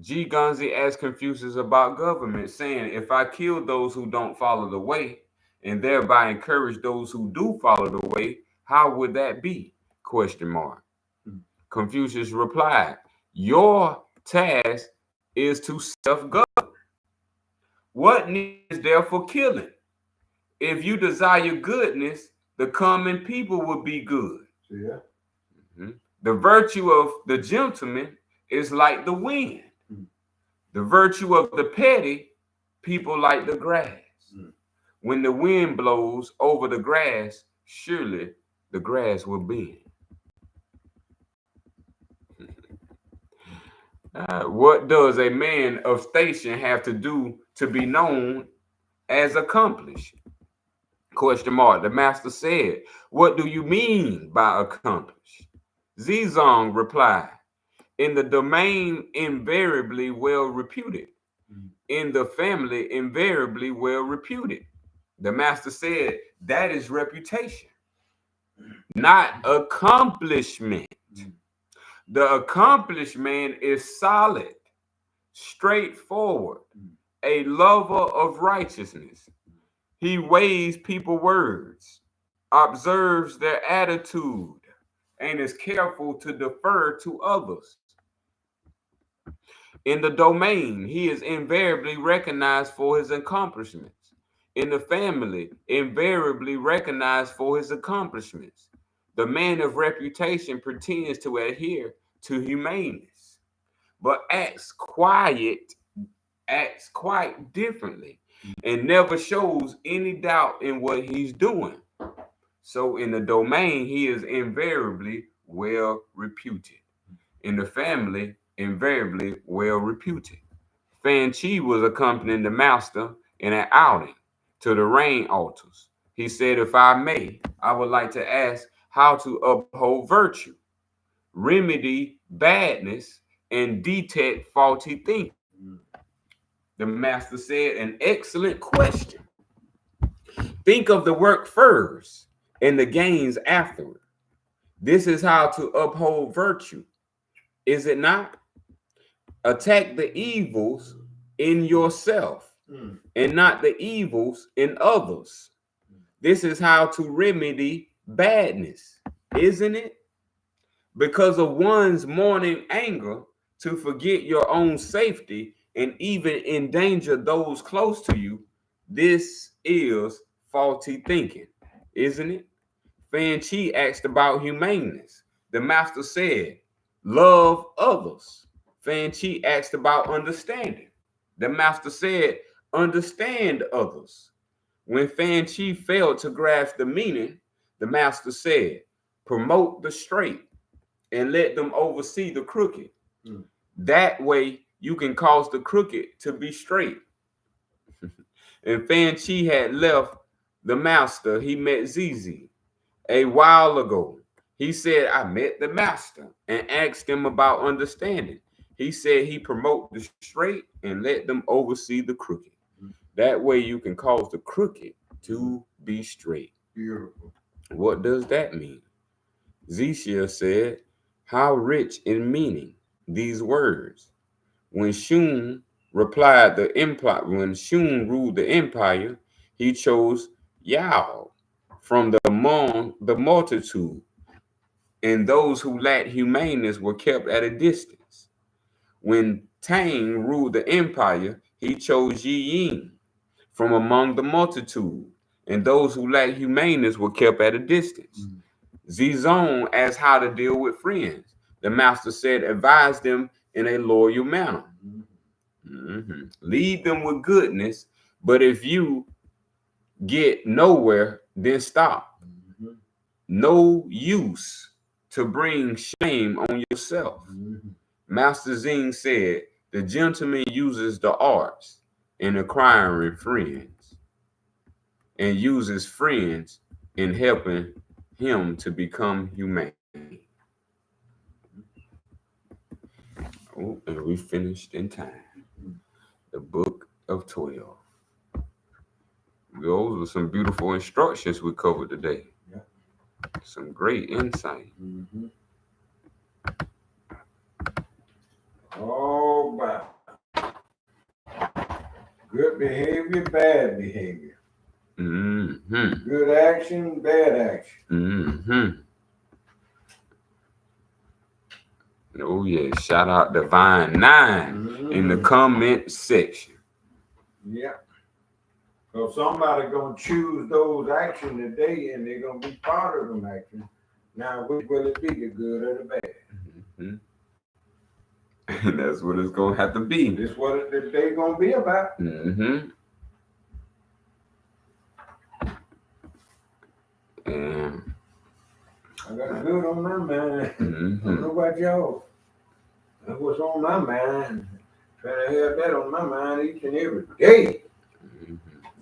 Speaker 1: Jiganzi asked Confucius about government, saying, if I kill those who don't follow the way and thereby encourage those who do follow the way, how would that be? Question mark. Confucius replied, your task is to self-govern. What need is there for killing? If you desire goodness, the common people will be good.
Speaker 2: Yeah.
Speaker 1: The virtue of the gentleman is like the wind. The virtue of the petty people like the grass. When the wind blows over the grass, surely the grass will bend. What does a man of station have to do to be known as accomplished? Question mark. The master said, what do you mean by accomplished? Zizong replied, in the domain invariably well reputed, in the family invariably well reputed. The master said, that is reputation, not accomplishment. The accomplished man is solid, straightforward, a lover of righteousness. He weighs people's words, observes their attitude, and is careful to defer to others. In the domain, he is invariably recognized for his accomplishments. In the family, invariably recognized for his accomplishments. The man of reputation pretends to adhere to humaneness, but acts quite differently and never shows any doubt in what he's doing. So in the domain, he is invariably well reputed. In the family, invariably well reputed. Fan Chi was accompanying the master in an outing to the rain altars. He said, if I may, I would like to ask how to uphold virtue, remedy badness, and detect faulty thinking. The master said, an excellent question. Think of the work first and the gains afterward. This is how to uphold virtue, is it not? Attack the evils in yourself and not the evils in others. This is how to remedy badness, isn't it? Because of one's morning anger, to forget your own safety and even endanger those close to you, this is faulty thinking, isn't it? Fan Chi asked about humaneness. The master said, love others. Fan Chi asked about understanding. The master said, understand others. When Fan Chi failed to grasp the meaning, the master said, promote the straight and let them oversee the crooked. That way you can cause the crooked to be straight. And Fan Chi had left the master. He met Zizi a while ago. He said, I met the master and asked him about understanding. He said he promote the straight and let them oversee the crooked. That way you can cause the crooked to be straight.
Speaker 2: Beautiful.
Speaker 1: What does that mean? Zixia said, how rich in meaning these words. When Shun replied the empire, when Shun ruled the empire, he chose Yao from among the multitude, and those who lacked humaneness were kept at a distance. When Tang ruled the empire, he chose Yi Ying from among the multitude, and those who lacked humaneness were kept at a distance. Zizong asked how to deal with friends. The master said, advise them in a loyal manner. Lead them with goodness, but if you get nowhere, then stop. No use to bring shame on yourself. Master Zing said, the gentleman uses the arts in acquiring friends and uses friends in helping him to become humane. Oh, and we finished in time. The Book of 12. Those are some beautiful instructions we covered today.
Speaker 2: Yeah.
Speaker 1: Some great insight.
Speaker 2: All about good behavior, bad behavior. Good action, bad action.
Speaker 1: Oh yeah, shout out Divine 9 in the comment section.
Speaker 2: Yeah. So somebody gonna choose those actions today, and they're gonna be part of them actions. Now, which will it be, the good or the bad?
Speaker 1: And that's what it's gonna have to be.
Speaker 2: This is what they're gonna be about.
Speaker 1: And
Speaker 2: I got good on my mind. I don't know about y'all. That's what's on my mind. Try to have that on my mind each and every day.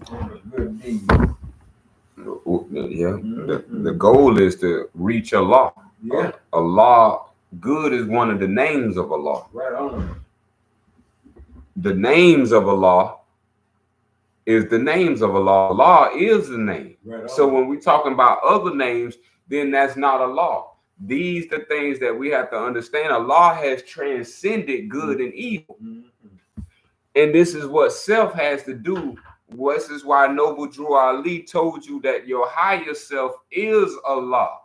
Speaker 2: Doing a good deed.
Speaker 1: Yeah. The goal is to reach Allah.
Speaker 2: Yeah.
Speaker 1: Allah, good is one of the names of Allah.
Speaker 2: Right on.
Speaker 1: The names of Allah is the names of Allah. Allah is the name.
Speaker 2: Right on.
Speaker 1: So when we're talking about other names, then that's not Allah. These the things that we have to understand. Allah has transcended good and evil. And this is what self has to do. This is why Noble Drew Ali told you that your higher self is Allah.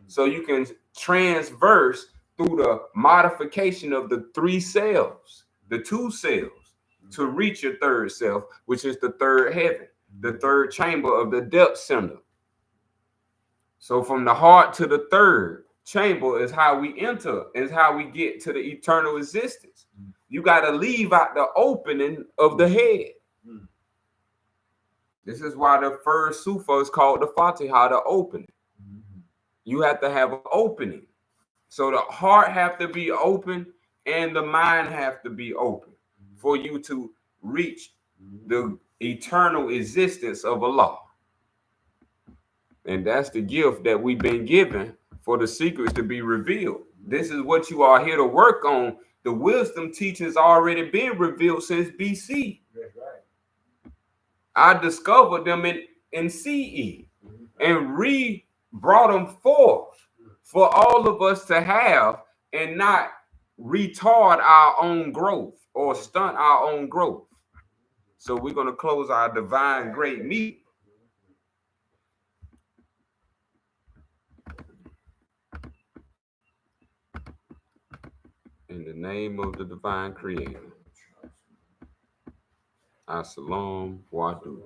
Speaker 1: So you can transverse through the modification of the three selves, the two selves, to reach your third self, which is the third heaven, the third chamber of the depth center. So from the heart to the third chamber is how we enter, is how we get to the eternal existence. You got to leave out the opening of the head. This is why the first sufa is called the Fatiha, the opening. You have to have an opening. So the heart have to be open and the mind have to be open for you to reach the eternal existence of Allah. And that's the gift that we've been given for the secrets to be revealed. This is what you are here to work on. The wisdom teachings already been revealed since BC.
Speaker 2: That's right.
Speaker 1: I discovered them in CE and brought them forth for all of us to have and not retard our own growth or stunt our own growth. So we're going to close our divine great meeting. In the name of the divine creator. As-salamu alaykum.